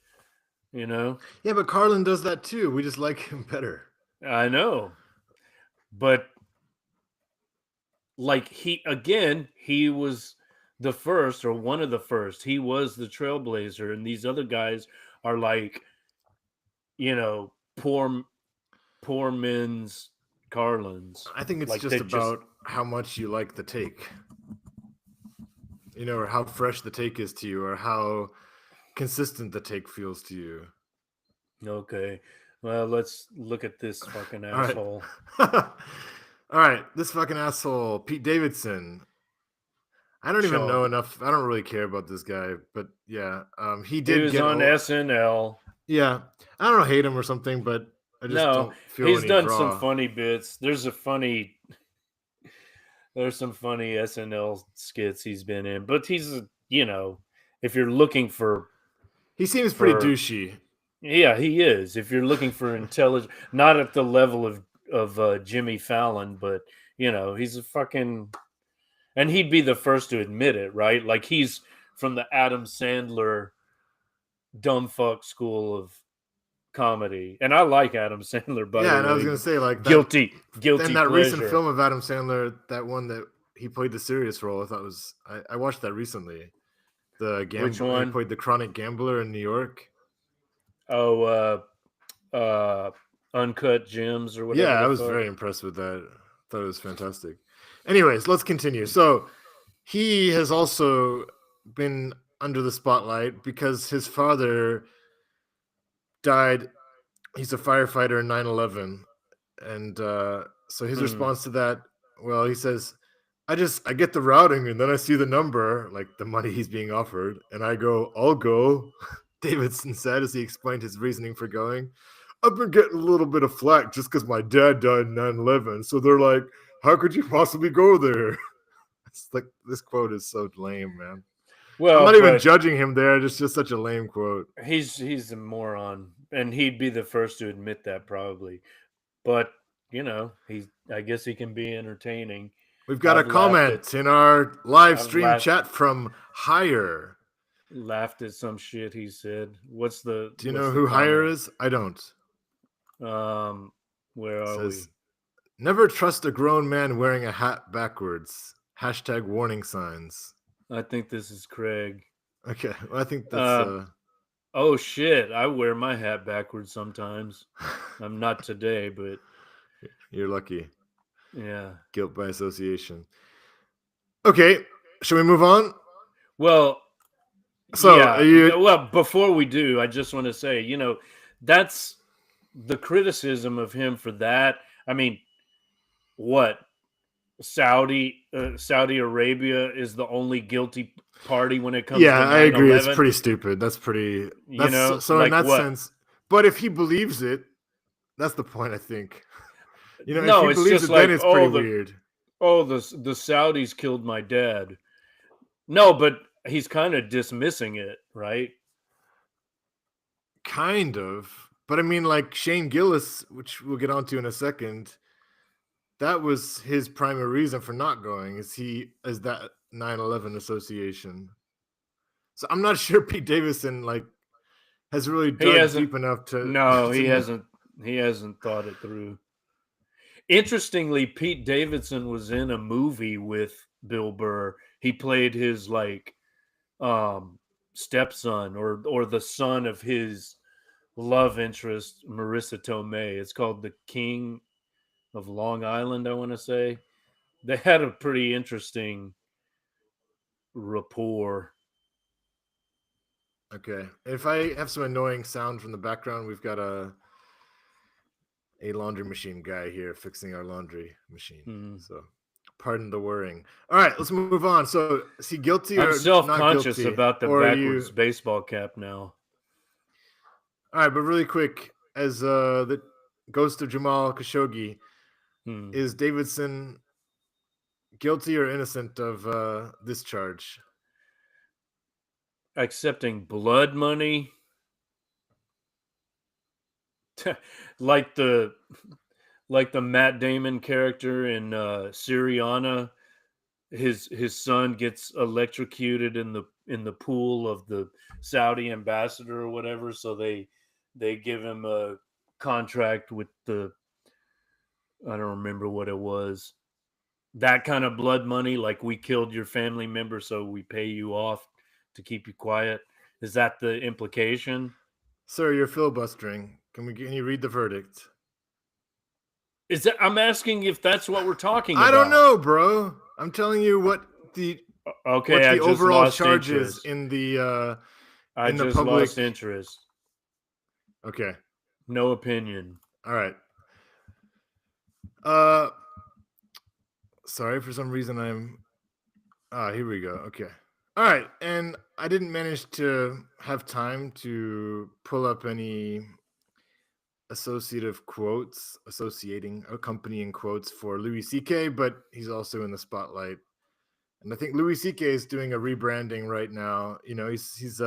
you know? Yeah, but Carlin does that too. We just like him better. I know. But like he was the first, or one of the first. He was the trailblazer, and these other guys are like, poor men's Carlins. I think it's Like just they just about how much you like the take, or how fresh the take is to you, or how consistent the take feels to you. okay. Well, let's look at this fucking All right. asshole. All right. This fucking asshole, Pete Davidson. I don't even know Chump. enough. I don't really care about this guy, but yeah, he He did was get. on SNL. Yeah, I don't know, hate him or something, but I just No, don't feel he's any done some draw. funny bits. There's some funny SNL skits he's been in, but if you're looking He seems pretty for douchey. yeah, he is. If you're looking for intelligence, not at the level of Jimmy Fallon, but he's a fucking, and he'd be the first to admit it, right? Like he's from the Adam Sandler dumb fuck school of comedy, and I like Adam Sandler, by Yeah, the and I was way. gonna say like that. Then Guilty that recent pleasure. film of Adam Sandler, that one that he played the serious role, I thought was. I watched that recently. The Which he one? played the chronic gambler in New York. Oh, uh, Uncut Gems or Yeah, whatever I the was fuck. very impressed with that. Thought it was fantastic. Anyways, let's continue. So he has also been under the spotlight because his father died. He's a firefighter in 9/11, and so his Hmm. response to that, well, he says, I get the routing and then I see the number, like the money he's being offered, and I go, I'll go. Davidson said as he explained his reasoning for going. I've been getting a little bit of flack just because my dad died in 9/11. So they're like, how could you possibly go there? It's like, this quote is so lame, man. I'm Well, not even but judging him there. It's just such a lame quote. he's a moron, and he'd be the first to admit that probably. But I guess he can be entertaining. We've got a I've laughed at comment in our live I've stream laughed chat from Hire. laughed at some shit he said. Do you What's know the who Hire comment? is? I don't. Where It are says, we? never trust a grown man wearing a hat backwards. Hashtag warning signs. I think this is Craig. Okay, well, I think that's Uh, oh shit! I wear my hat backwards sometimes. I'm not today, but you're lucky. yeah. Guilt by association. Okay, shall we move on? Well, So, are yeah. you? Well, before we do, I just want to say, that's the criticism of him for that. I mean, what Saudi Arabia is the only guilty party when it comes Yeah, to I nine agree. It's eleven. pretty stupid. That's pretty. That's so in Like that what? sense. But if he believes it, that's the point. I think. If he No, it's believes just it, then like, it's pretty weird. the Saudis killed my dad. No, but he's kind of dismissing it, right? Kind of. But I mean, like Shane Gillis, which we'll get onto in a second, that was his primary reason for not going. Is that 9/11 association? So I'm not sure Pete Davidson has really He dug hasn't. deep enough to No, to he know. hasn't. He hasn't thought it through. Interestingly, Pete Davidson was in a movie with Bill Burr. He played his um stepson or the son of his love interest, Marissa Tomei. It's called The King of Long Island, I want to say. They had a pretty interesting rapport. Okay. If I have some annoying sound from the background, we've got a laundry machine guy here fixing our laundry machine. Hmm. So pardon the whirring. All right, let's move on. So is he guilty I'm or not self-conscious guilty? about the Or are backwards you baseball cap now. all right, but really quick, as the ghost of Jamal Khashoggi, Hmm. is Davidson guilty or innocent of this charge? Accepting blood money, like the Matt Damon character in Syriana. His son gets electrocuted in the pool of the Saudi ambassador or whatever, so they give him a contract with the, I don't remember what it was. That kind of blood money, like we killed your family member, so we pay you off to keep you quiet. Is that the implication? Sir, you're filibustering. Can you read the verdict? Is that, I'm asking if that's what we're talking I don't about. know, bro. I'm telling you the Okay, what I the just overall lost charge is interest. I in the just public. lost interest. Okay. No opinion. All right. Uh sorry, for some reason here we go. Okay. All right. And I didn't manage to have time to pull up any associating accompanying quotes for Louis CK, but he's also in the spotlight. And I think Louis CK is doing a rebranding right now. You know, he's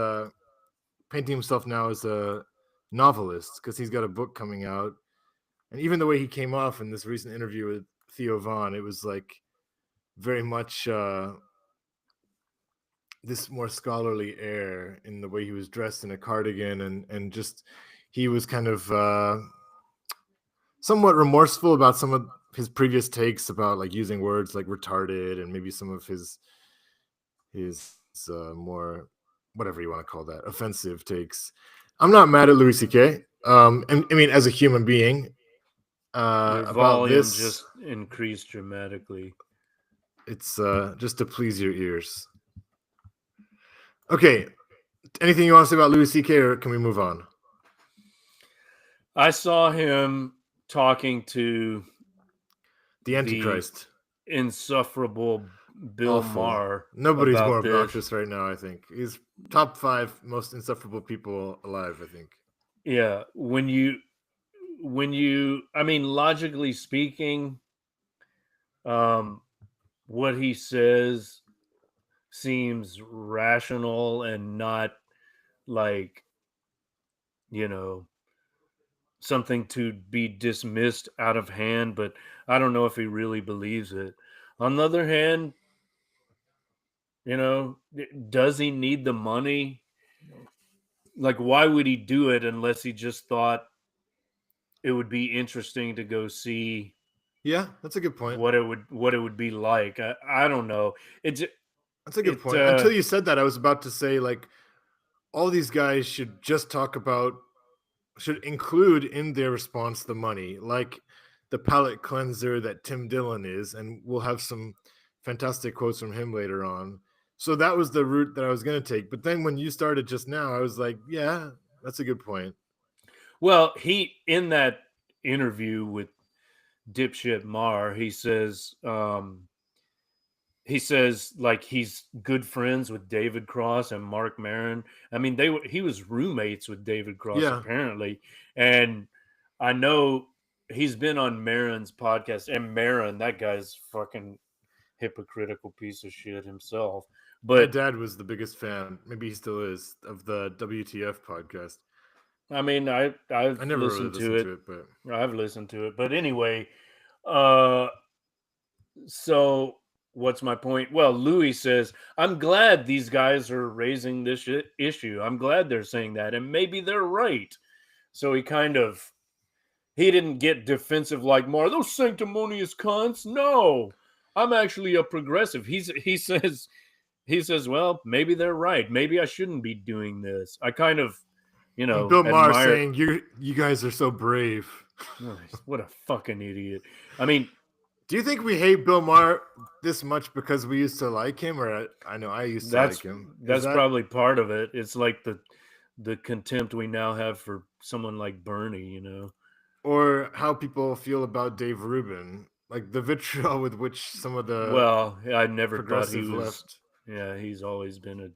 painting himself now as a novelist because he's got a book coming out. And even the way he came off in this recent interview with Theo Vaughn, it was like very much this more scholarly air in the way he was dressed in a cardigan, and just he was kind of somewhat remorseful about some of his previous takes about like using words like retarded and maybe some of his more, whatever you want to call that, offensive takes. I'm not mad at Louis C.K. And I mean, as a human being, Your about volume this, just increased dramatically. it's just to please your ears. Okay, anything you want to say about Louis C.K. or can we move on? I saw him talking to The the Antichrist. insufferable Bill Awful. Maher Nobody's more about this. obnoxious right now, I think. He's top 5 most insufferable people alive, I think. Yeah, I mean, logically speaking, um what he says seems rational and not like, you know, something to be dismissed out of hand, but I don't know if he really believes it. On the other hand, does he need the money? Like, why would he do it unless he just thought it would be interesting to go see Yeah, that's a good point. what it would be like? I don't know. It's That's a good it point. Until you said that, I was about to say like all these guys should include in their response the money, like the palate cleanser that Tim Dillon is, and we'll have some fantastic quotes from him later on. So that was the route that I was going to take. But then when you started just now, I was like, yeah, that's a good point. Well, he in that interview with dipshit Mar, he says like he's good friends with David Cross and Mark Maron. I mean, he was roommates with David Cross Yeah, apparently, and I know he's been on Maron's podcast. And Maron, that guy's fucking hypocritical piece of shit himself. my But dad was the biggest fan, maybe he still is, of the WTF podcast. I mean, I've I never really listened to listened it. to it, but I've listened to it, but anyway, uh, so what's my point? Well, Louis says, I'm glad these guys are raising this issue. I'm glad they're saying that, and maybe they're right. So he didn't get defensive like more. Those sanctimonious cunts. No, I'm actually a progressive. He says, well, maybe they're right. Maybe I shouldn't be doing this. I kind of, and Bill Maher admire. saying you guys are so brave. What a fucking idiot. I mean, Do you think we hate Bill Maher this much because we used to like him, or I know I used to like that's him? Is that's that probably part of it. It's like the contempt we now have for someone like Bernie. or how people feel about Dave Rubin, like the vitriol with which some of the Well, I never thought he progressive was. left. Yeah, he's always been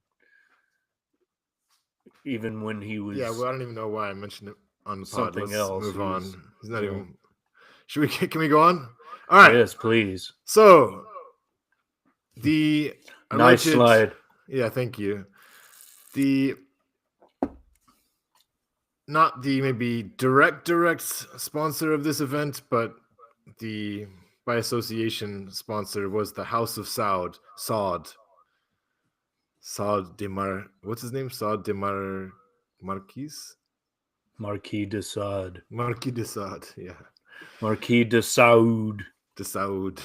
even when he Yeah, was well, I don't even know why I mentioned it on the pod. something Let's else. move He was. on. He's not Yeah. even. Should we? Can we go on? All right. Yes, please. So the Nice alleged. slide. Yeah, thank you. The not the maybe direct sponsor of this event, but the by association sponsor was the House of Saud Demar. What's his name? Saud Demar Marquis. Marquis de Sade. Marquis de Saud. Yeah, Marquis de Saoud. de Saud.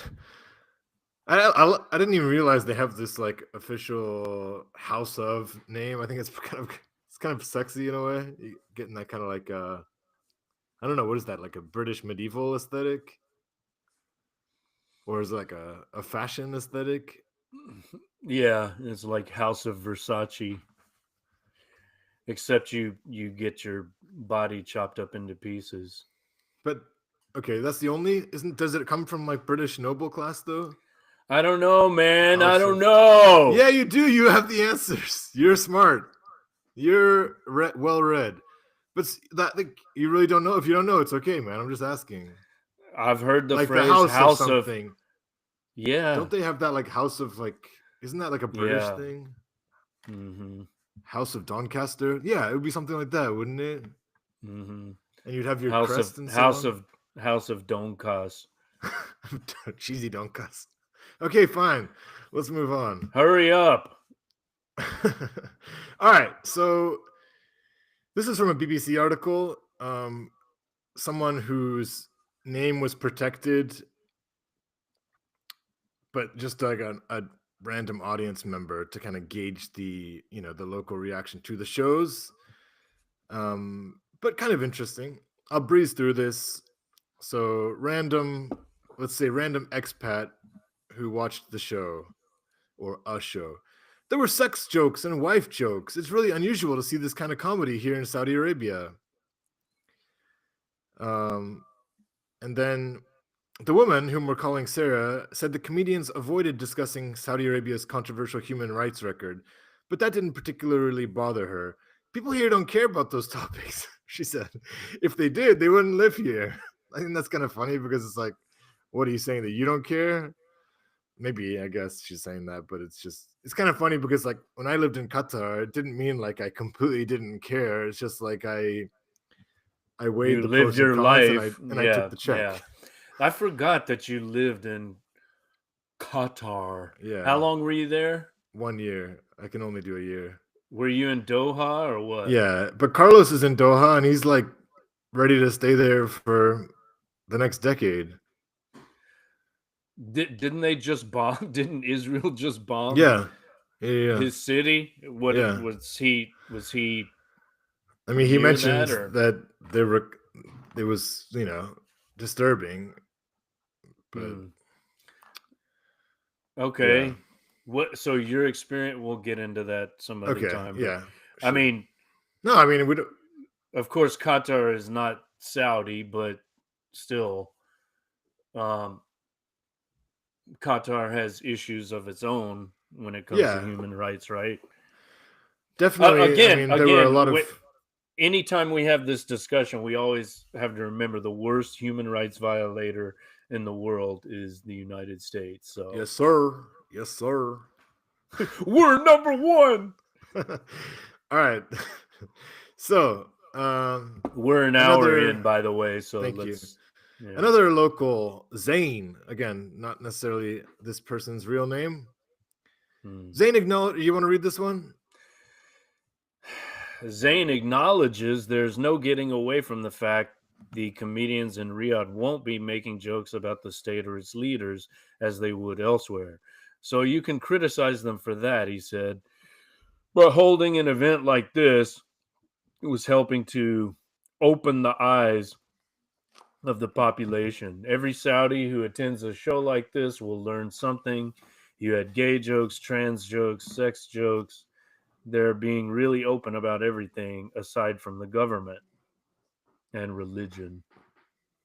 I didn't even realize they have this like official House of name. I think it's kind of sexy in a way. Getting that kind of like I don't know, what is that, like a British medieval aesthetic, or is it like a fashion aesthetic? Yeah, it's like House of Versace. Except you get your body chopped up into pieces. But okay, that's the only. Isn't Does it come from like British noble class though? I don't know, man. I House don't of know. Yeah, you do. You have the answers. You're smart. You're well read. But that like, you really don't know. If you don't know, it's okay, man. I'm just asking. I've heard the Like the phrase House of House of. something. Yeah. Don't they have that like House of like? Isn't that like a British Yeah. thing? Mm-hmm. House of Doncaster. Yeah, it would be something like that, wouldn't it? Mm-hmm. And you'd have your House crest of and so House on. of House of Doncaster. Cheesy Doncaster. Okay, fine. Let's move on. Hurry up. All right. So this is from a BBC article. Someone whose name was protected, but just like a random audience member to kind of gauge the the local reaction to the shows. But kind of interesting. I'll breeze through this. So let's say random expat who watched the show or a show. There were sex jokes and wife jokes. It's really unusual to see this kind of comedy here in Saudi Arabia. And then the woman, whom we're calling Sarah, said the comedians avoided discussing Saudi Arabia's controversial human rights record, but that didn't particularly bother her. People here don't care about those topics, she said. If they did, they wouldn't live here. I think that's kind of funny because it's like, what are you saying, that you don't care? Maybe, I guess she's saying that, but it's kind of funny because like when I lived in Qatar, it didn't mean like I completely didn't care. It's just like I weighed You the lived pros and your cons and life. I took Yeah, the check. yeah. I forgot that you lived in Qatar. Yeah. How long were you there? 1 year. I can only do a year. Were you in Doha or what? Yeah, but Carlos is in Doha and he's like ready to stay there for the next decade. Didn't they just bomb? Didn't Israel just bomb Yeah. Yeah. his city? What Yeah. was he? Was he? I mean, he near mentioned that, or? that it was, disturbing, but Okay. yeah. What? So your experience? We'll get into that some other Okay, time. But yeah. I Sure. mean, No, I mean, we don't, of course, Qatar is not Saudi, but still, Qatar has issues of its own when it comes to yeah, human rights, right? definitely. I mean, there were a lot of anytime we have this discussion, we always have to remember the worst human rights violator in the world is the United States. So yes, sir. Yes, sir. we're number one. All right. So We're an hour in, Another. by the way, so Thank you. let's. Yeah. Another local, Zane. Again, not necessarily this person's real name. Zane acknowledge. You want to read this one? Zayn acknowledges there's no getting away from the fact the comedians in Riyadh won't be making jokes about the state or its leaders as they would elsewhere. So you can criticize them for that, he said. But holding an event like this was helping to open the eyes of the population. Every Saudi who attends a show like this will learn something. You had gay jokes, trans jokes, sex jokes. They're being really open about everything aside from the government and religion,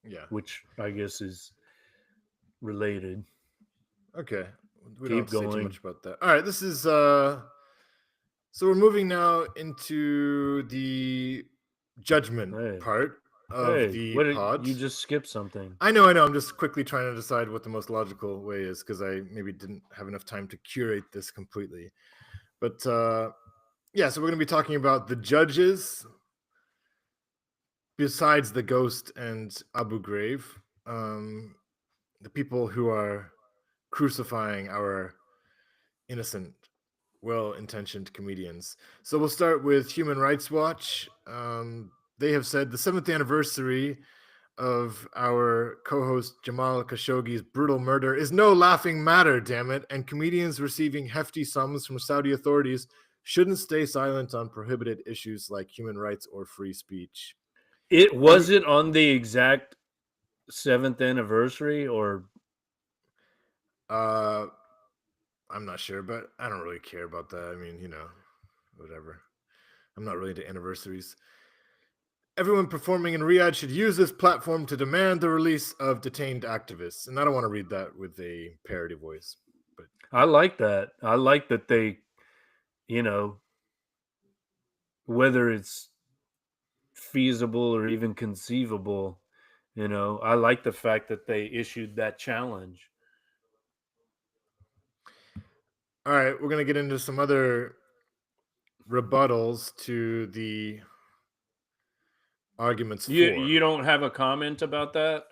Yeah. which I guess is related. Okay. We don't have Keep to say too going. much about that. All right. This is. So we're moving now into the judgment Hey, part of hey, the what did pod. you just skip something? I know. I'm just quickly trying to decide what the most logical way is because I maybe didn't have enough time to curate this completely. But yeah, so we're going to be talking about the judges besides the ghost and Abu Ghraib, the people who are crucifying our innocent, well-intentioned comedians. So we'll start with Human Rights Watch. They have said the 7th anniversary of our co-host Jamal Khashoggi's brutal murder is no laughing matter, damn it, and comedians receiving hefty sums from Saudi authorities shouldn't stay silent on prohibited issues like human rights or free speech. It Now, we, was it on the exact 7th anniversary or uh, I'm not sure, but I don't really care about that. I mean, whatever. I'm not really into anniversaries. Everyone performing in Riyadh should use this platform to demand the release of detained activists. And I don't want to read that with a parody voice, but I like that. I like that they, you know, whether it's feasible or even conceivable, I like the fact that they issued that challenge. all right, we're going to get into some other rebuttals to the arguments You for. don't have a comment about that?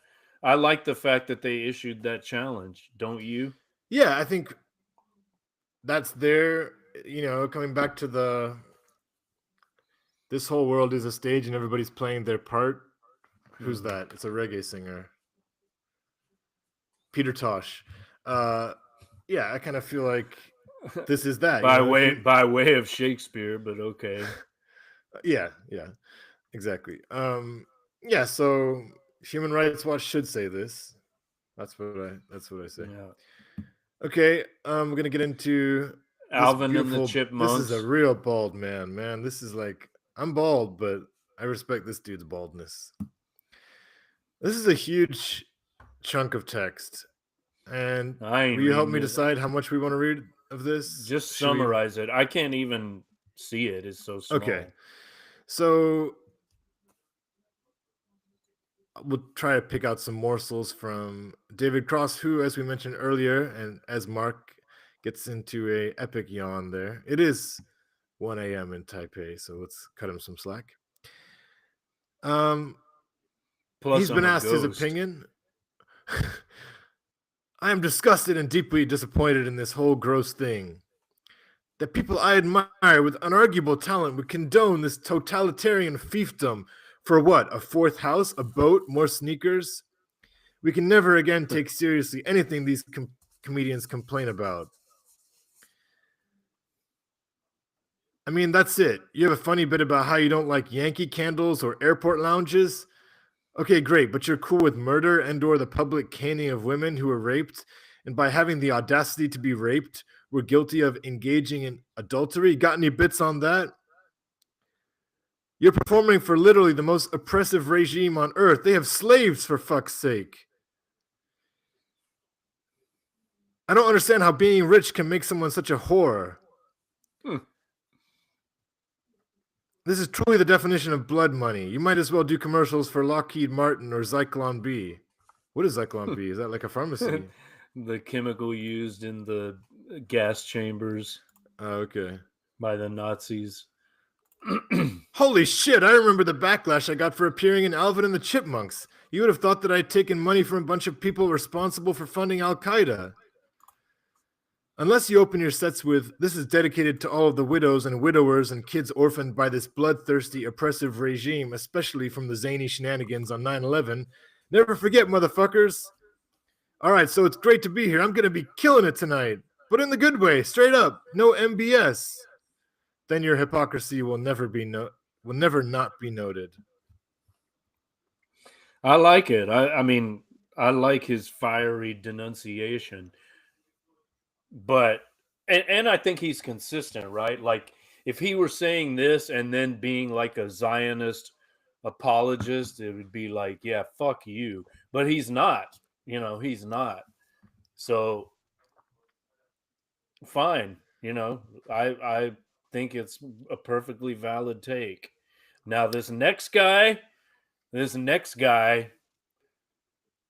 I like the fact that they issued that challenge, don't you? Yeah, I think that's their, coming back to this whole world is a stage and everybody's playing their part. Who's Mhm. that? It's a reggae singer. Peter Tosh. Uh, yeah, I kind of feel like this is that, by if way you, by way of Shakespeare, but okay. yeah, exactly. Yeah, so Human Rights Watch should say this. That's what I say. Yeah. Okay, we're gonna get into this Alvin and the beautiful. This is a Chipmunks. real bald man, man. This is like I'm bald, but I respect this dude's baldness. This is a huge chunk of text, and I will ain't you help reading me it. decide how much we want to read of this? Just Should we? summarize it. I can't even see it. It's so Okay, small. so we'll try to pick out some morsels from David Cross, who, as we mentioned earlier, and as Mark gets into a epic yawn there, it is 1 a.m. in Taipei, so let's cut him some slack. Um, Plus, he's been I'm a asked his ghost. opinion. I am disgusted and deeply disappointed in this whole gross thing. That people I admire with unarguable talent would condone this totalitarian fiefdom for what? A fourth house, a boat, more sneakers? We can never again take seriously anything these comedians complain about. I mean, that's it. You have a funny bit about how you don't like Yankee candles or airport lounges. Okay, great, but you're cool with murder and or the public caning of women who were raped, and by having the audacity to be raped, were guilty of engaging in adultery. Got any bits on that? You're performing for literally the most oppressive regime on earth. They have slaves, for fuck's sake. I don't understand how being rich can make someone such a whore. Hmm. This is truly the definition of blood money. You might as well do commercials for Lockheed Martin or Zyklon B. What is Zyklon B? Is that like a pharmacy? The chemical used in the gas chambers Oh, okay. by the Nazis. Holy shit, I remember the backlash I got for appearing in Alvin and the Chipmunks. You would have thought that I'd taken money from a bunch of people responsible for funding Al Qaeda. Unless you open your sets with, "This is dedicated to all of the widows and widowers and kids orphaned by this bloodthirsty, oppressive regime, especially from the zany shenanigans on 9/11. Never forget, motherfuckers. All right, so it's great to be here. I'm going to be killing it tonight. But in the good way, straight up. No MBS. Then your hypocrisy will never not be noted." I like it. I mean, I like his fiery denunciation, but and I think he's consistent, right? Like if he were saying this and then being like a Zionist apologist, it would be like, yeah, fuck you. But he's not. He's not. So fine. I think it's a perfectly valid take. Now this next guy,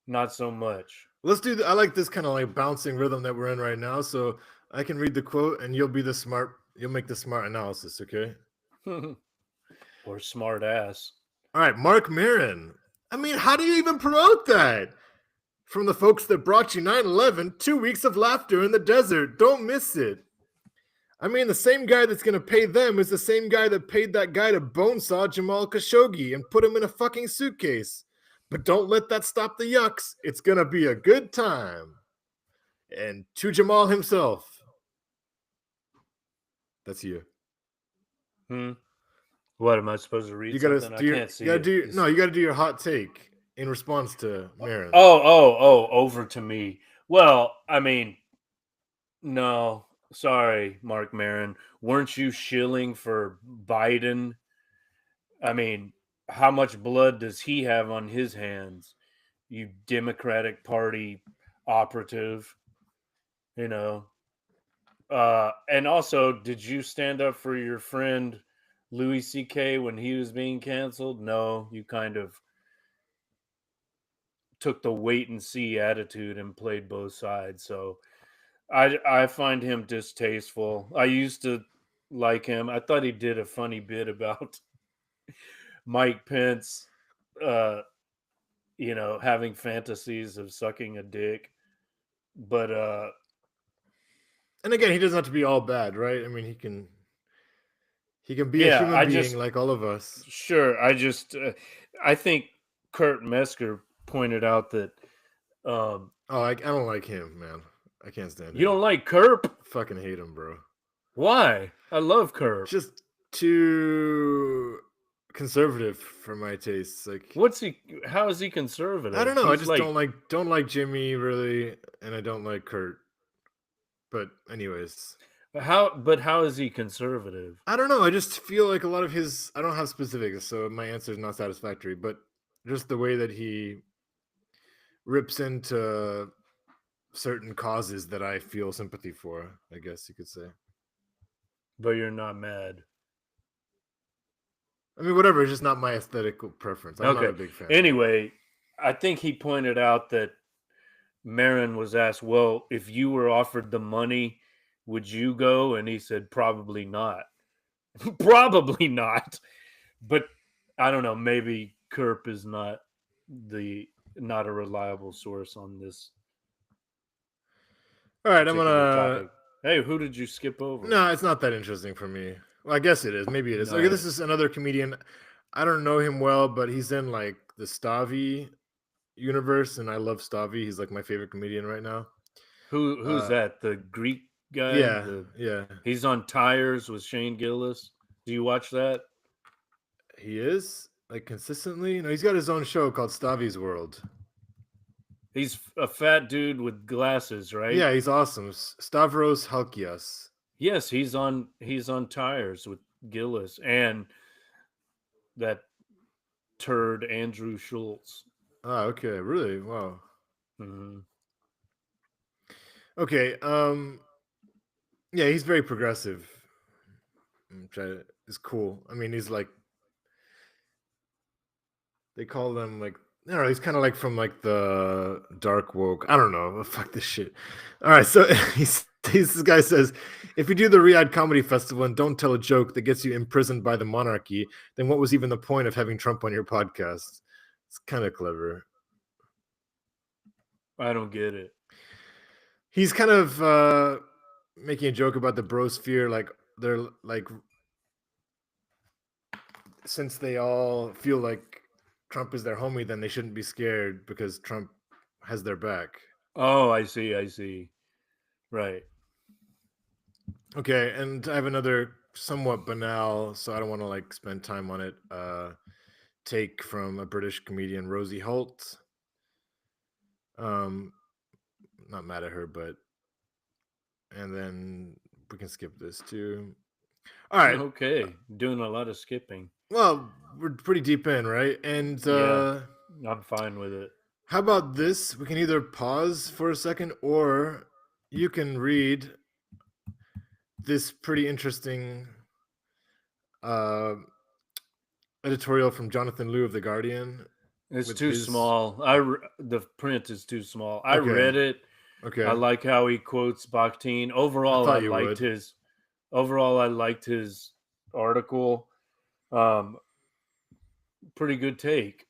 not so much. Let's do. I like this kind of like bouncing rhythm that we're in right now. So I can read the quote, and you'll make the smart analysis. Okay. Or smart ass. All right, Mark Maron. I mean, how do you even promote that? From the folks that brought you 9/11, 2 weeks of laughter in the desert. Don't miss it. I mean, the same guy that's going to pay them is the same guy that paid that guy to bonesaw Jamal Khashoggi and put him in a fucking suitcase. But don't let that stop the yucks. It's going to be a good time. And to Jamal himself. That's you. What, am I supposed to read You gotta something? do your, I can't see you gotta it. do no. You gotta do your hot take in response to Maron. Oh, over to me. Well, I mean, no, sorry, Mark Maron. Weren't you shilling for Biden? I mean, how much blood does he have on his hands? You Democratic Party operative, you know. And also, did you stand up for your friend Louis C.K. when he was being canceled? No, you kind of took the wait and see attitude and played both sides. So I find him distasteful. I used to like him. I thought he did a funny bit about Mike Pence, uh, having fantasies of sucking a dick. But and again, he doesn't have to be all bad, right? I mean, he can be a yeah, human being like all of us. sure. I think Kurt Mesker pointed out that I don't like him, man. I can't stand him. you don't like Kerp. Fucking hate him, bro. Why? I love Kerp. Just too conservative for my tastes. Like, how is he conservative? I don't know. I He's just don't like Jimmy really, and I don't like Kurt. But anyways, how is he conservative? I don't know. I just feel like a lot of his. I don't have specifics, so my answer is not satisfactory. But just the way that he rips into certain causes that I feel sympathy for, I guess you could say. But you're not mad. I mean, whatever. It's just not my aesthetic preference. I'm not a big fan. Anyway, I think he pointed out that Marin was asked, well, if you were offered the money, would you go? And he said, probably not. Probably not. But I don't know. Maybe Kerp is not a reliable source on this. All right, I'm gonna. Topic. Hey, who did you skip over? No, it's not that interesting for me. Well, I guess it is. Maybe it is. Okay, this is another comedian. I don't know him well, but he's in like the Stavi universe, and I love Stavi. He's like my favorite comedian right now. Who's that? The Greek guy? Yeah, yeah. He's on Tires with Shane Gillis. Do you watch that? He is like consistently. No, he's got his own show called Stavi's World. He's a fat dude with glasses, right? Yeah, he's awesome. Stavros Halkias. Yes, he's on Tires with Gillis and that turd Andrew Schultz. Ah, okay, really? Wow. Mm-hmm. Okay, yeah, he's very progressive. It's cool. I mean, he's like, they call them like, I don't know, he's kind of like from like the dark woke. I don't know. Fuck this shit. All right, so he's This guy says, if you do the Riyadh Comedy Festival and don't tell a joke that gets you imprisoned by the monarchy, then what was even the point of having Trump on your podcast? It's kind of clever. I don't get it. He's kind of making a joke about the brosphere, like they're like, since they all feel like Trump is their homie, then they shouldn't be scared because Trump has their back. Oh, I see. Right. Okay, and I have another somewhat banal, so I don't want to like spend time on it. Take from a British comedian, Rosie Holt. Not mad at her, but and then we can skip this too. All right. Okay. Doing a lot of skipping. Well, we're pretty deep in, right? And Yeah. I'm fine with it. how about this? We can either pause for a second or you can read this pretty interesting editorial from Jonathan Liu of The Guardian. It's too small. The print is too small. I Okay. read it. Okay. I like how he quotes Bakhtin. Overall, I liked his. Overall, I liked his article. Pretty good take.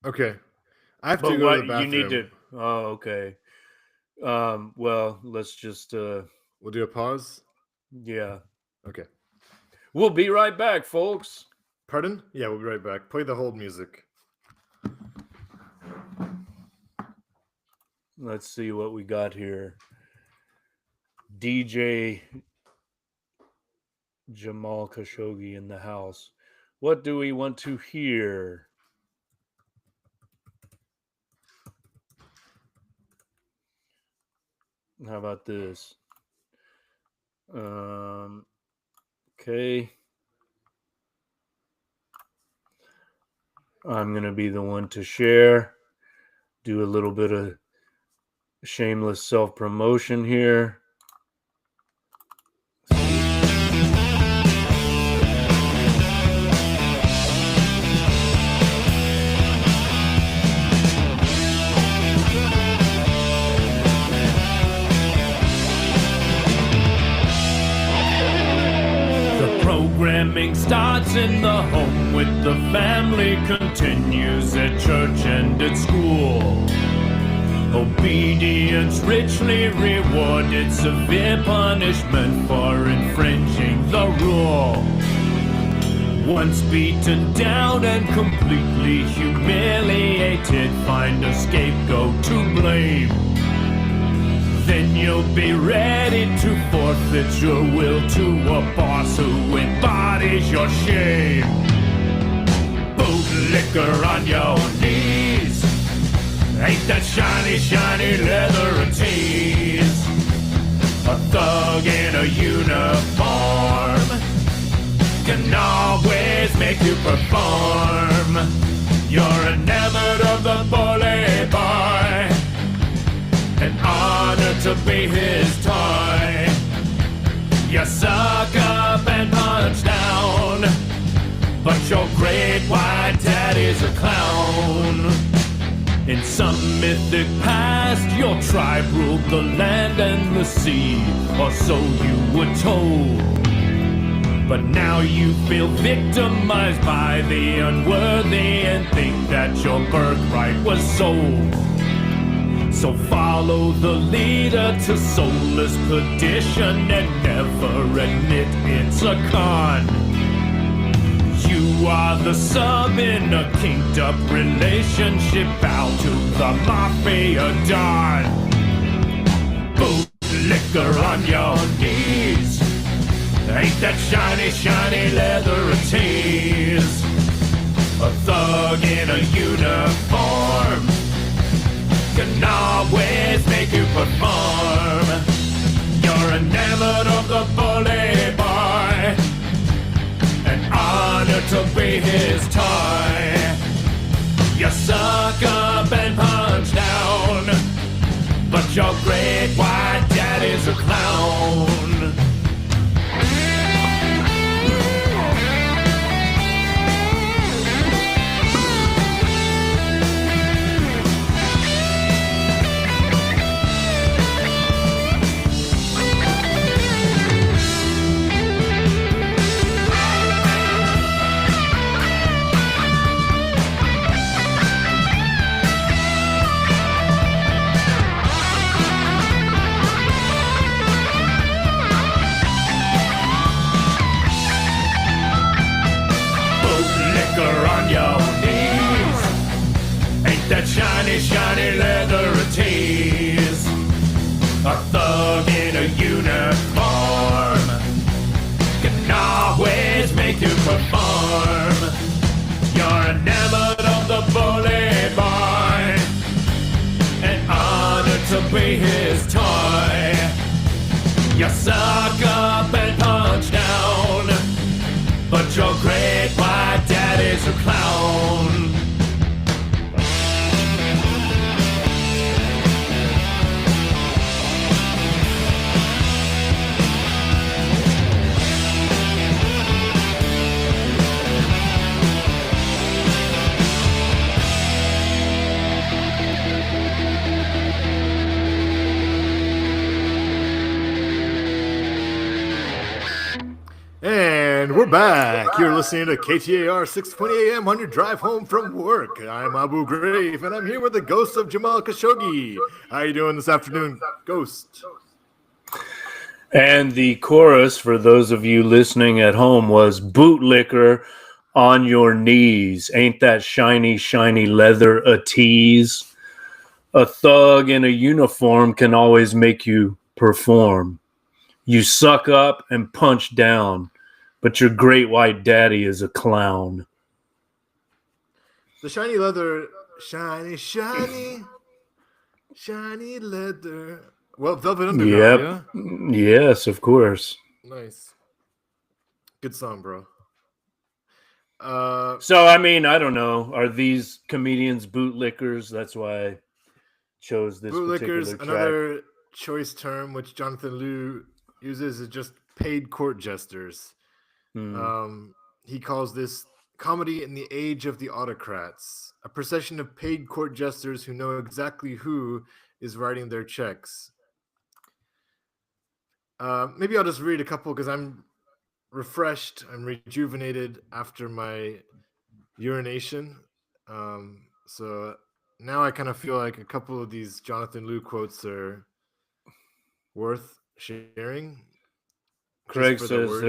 Okay. I have to go to the bathroom. You need to. Oh, okay. Well, let's just. We'll do a pause. Yeah. Okay. We'll be right back, folks. Pardon? Yeah, we'll be right back. Play the hold music. Let's see what we got here. DJ Jamal Khashoggi in the house. What do we want to hear? How about this? Okay. I'm going to be the one to share. Do a little bit of shameless self-promotion here. Programming starts in the home with the family, continues at church and at school. Obedience richly rewarded, severe punishment for infringing the rule. Once beaten down and completely humiliated, find a scapegoat to blame. Then you'll be ready to forfeit your will to a boss who embodies your shame. Bootlicker on your knees, ain't that shiny, shiny leather and tees. A thug in a uniform can always make you perform. You're enamored of the bully boy, an honor to be his toy. You suck up and punch down, but your great white daddy's a clown. In some mythic past, your tribe ruled the land and the sea, or so you were told. But now you feel victimized by the unworthy and think that your birthright was sold. So follow the leader to soulless perdition and never admit it's a con. You are the sub in a kinked up relationship, bow to the mafia don. Bootlicker on your knees, ain't that shiny, shiny leather and tees. A thug in a uniform can always make you perform. You're enamored of the bully boy, an honor to be his toy. You suck up and punch down, but your great white daddy's a clown. to be his toy. You suck up and punch down, but your great white daddy's a clown. And we're back. You're listening to KTAR 620 AM on your drive home from work. I'm Abu Grave, and I'm here with the ghost of Jamal Khashoggi. How you doing this afternoon, Ghost? And the chorus, for those of you listening at home, was bootlicker on your knees. Ain't that shiny, shiny leather a tease? A thug in a uniform can always make you perform. You suck up and punch down, but your great white daddy is a clown. The shiny leather, shiny leather. Well, Velvet Underground, Yep. Yes, of course. Nice. Good song, bro. So, I mean, I don't know. Are these comedians bootlickers? That's why I chose this particular track. Another choice term which Jonathan Liu uses is just paid court jesters. He calls this comedy in the age of the autocrats, a procession of paid court jesters who know exactly who is writing their checks. Maybe I'll just read a couple because I'm refreshed, I'm rejuvenated after my urination. So now I kind of feel like a couple of these Jonathan Liu quotes are worth sharing. Craig says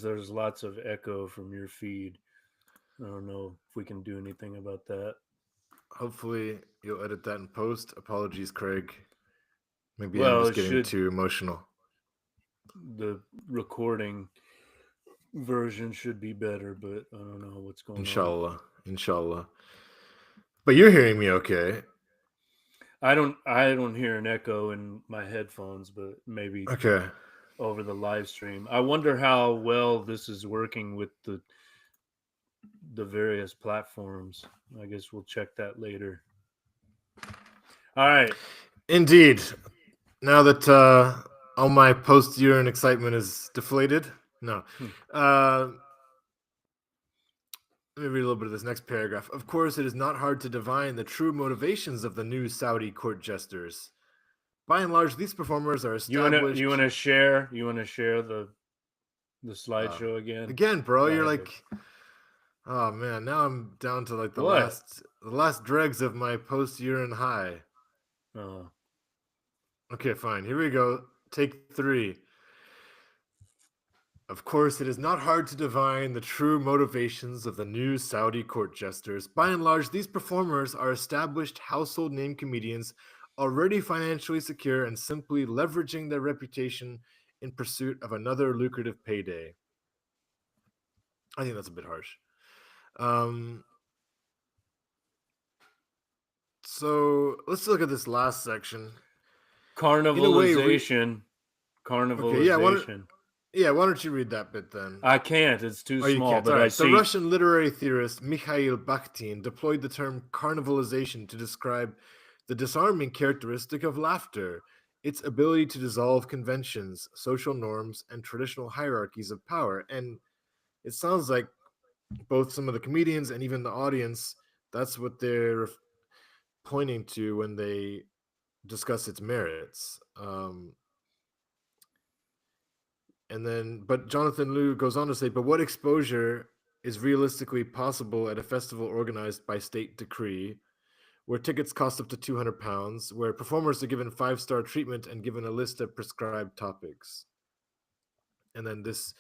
there's lots of echo from your feed. I don't know if we can do anything about that. Hopefully you'll edit that in post. Apologies, Craig. Maybe I'm just getting too emotional. The recording version should be better, but I don't know what's going on. Inshallah. But you're hearing me okay? I don't hear an echo in my headphones, but maybe over the live stream. I wonder how well this is working with the various platforms. I guess we'll check that later. All right. Indeed. Now that all my post-urine excitement is deflated. No. Let me read a little bit of this next paragraph. Of course, it is not hard to divine the true motivations of the new Saudi court jesters. By and large, these performers are established. You want to share the slideshow again? Again, bro, you're like, oh man, now I'm down to like the last dregs of my post-urine high. Oh. Okay, fine. Here we go. Take 3. Of course, it is not hard to divine the true motivations of the new Saudi court jesters. By and large, these performers are established household name comedians already financially secure and simply leveraging their reputation in pursuit of another lucrative payday. I think that's a bit harsh. So let's look at this last section. Carnivalization. Okay, why don't you read that bit then? I can't. It's too small. But I see. The Russian literary theorist Mikhail Bakhtin deployed the term carnivalization to describe the disarming characteristic of laughter, its ability to dissolve conventions, social norms, and traditional hierarchies of power. And it sounds like both some of the comedians and even the audience, that's what they're pointing to when they discuss its merits. But Jonathan Liu goes on to say, but what exposure is realistically possible at a festival organized by state decree, where tickets cost up to £200, where performers are given 5-star treatment and given a list of prescribed topics? And then this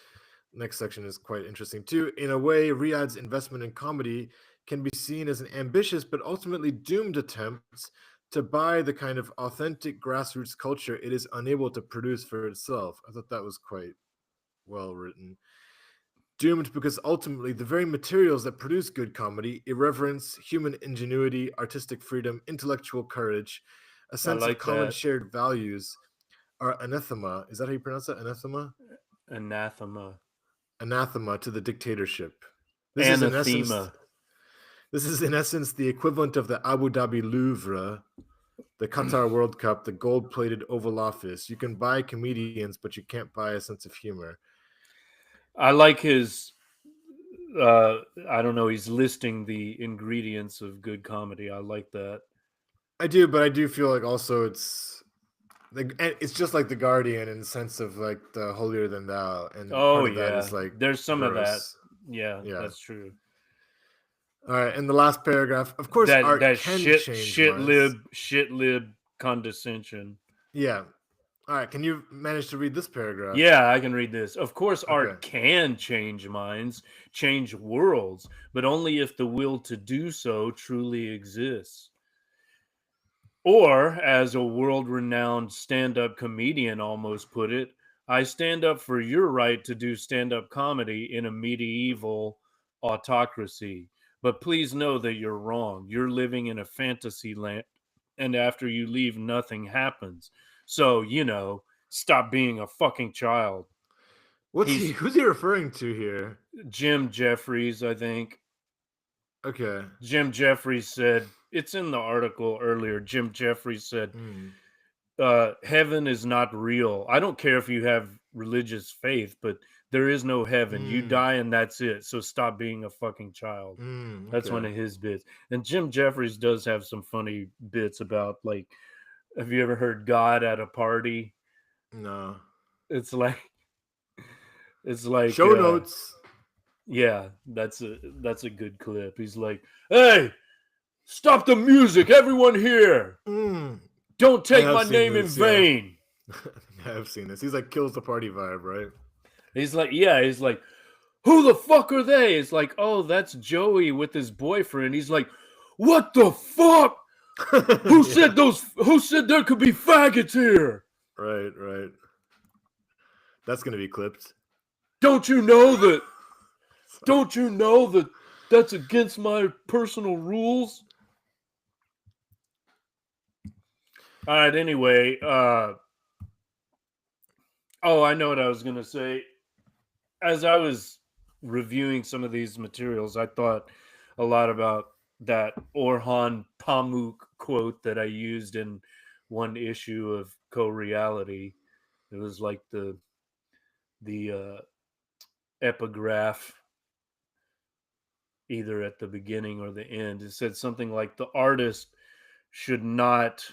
next section is quite interesting too. In a way, Riyadh's investment in comedy can be seen as an ambitious but ultimately doomed attempt to buy the kind of authentic grassroots culture it is unable to produce for itself. I thought that was quite well written. doomed because ultimately the very materials that produce good comedy, irreverence, human ingenuity, artistic freedom, intellectual courage, a I sense of like common that. shared values, are anathema. Is that how you pronounce that? Anathema? Anathema. Anathema to the dictatorship. This is in essence Anathema. this is in essence the equivalent of the Abu Dhabi Louvre, the Qatar World Cup, the gold-plated Oval Office. You can buy comedians, but you can't buy a sense of humor. I like his I don't know, he's listing the ingredients of good comedy. I like that. I do, but I do feel like also it's just like the Guardian in the sense of like the holier than thou, and Oh part of that yeah. is like There's some of that. gross. Yeah, Yeah. that's true. All right, and the last paragraph. Of course, That art that can shit change shit minds. lib condescension. Yeah. All right. Can you manage to read this paragraph? Yeah, I can read this. Of course, Okay. art can change minds, change worlds, but only if the will to do so truly exists. Or, as a world renowned stand up comedian almost put it, I stand up for your right to do stand up comedy in a medieval autocracy. But please know that you're wrong. You're living in a fantasy land, and after you leave, nothing happens. So, stop being a fucking child. He's Who's he referring to here? Jim Jeffries, I think. Okay. Jim Jeffries said, it's in the article earlier. Jim Jeffries said, Mm. heaven is not real. I don't care if you have religious faith, but there is no heaven. You Mm. die and that's it. So stop being a fucking child. That's one Okay. of his bits. And Jim Jeffries does have some funny bits about, like, have you ever heard God at a party? No. It's like it's like Show notes. yeah, that's a good clip. He's like, "Hey, stop the music, everyone here. Mm. Don't I take have my seen name in this, yeah. vain." I have seen this. He's like kills the party vibe, right? He's like, yeah, he's like, who the fuck are they? It's like, oh, that's Joey with his boyfriend. He's like, what the fuck? Who Yeah. who said there could be faggots here? Right, right. That's gonna be clipped. Don't you know that don't you know that that's against my personal rules? All right, anyway, oh, I know what I was gonna say. As I was reviewing some of these materials, I thought a lot about that Orhan Pamuk quote that I used in one issue of Co-Reality. It was like the epigraph, either at the beginning or the end. It said something like, the artist should not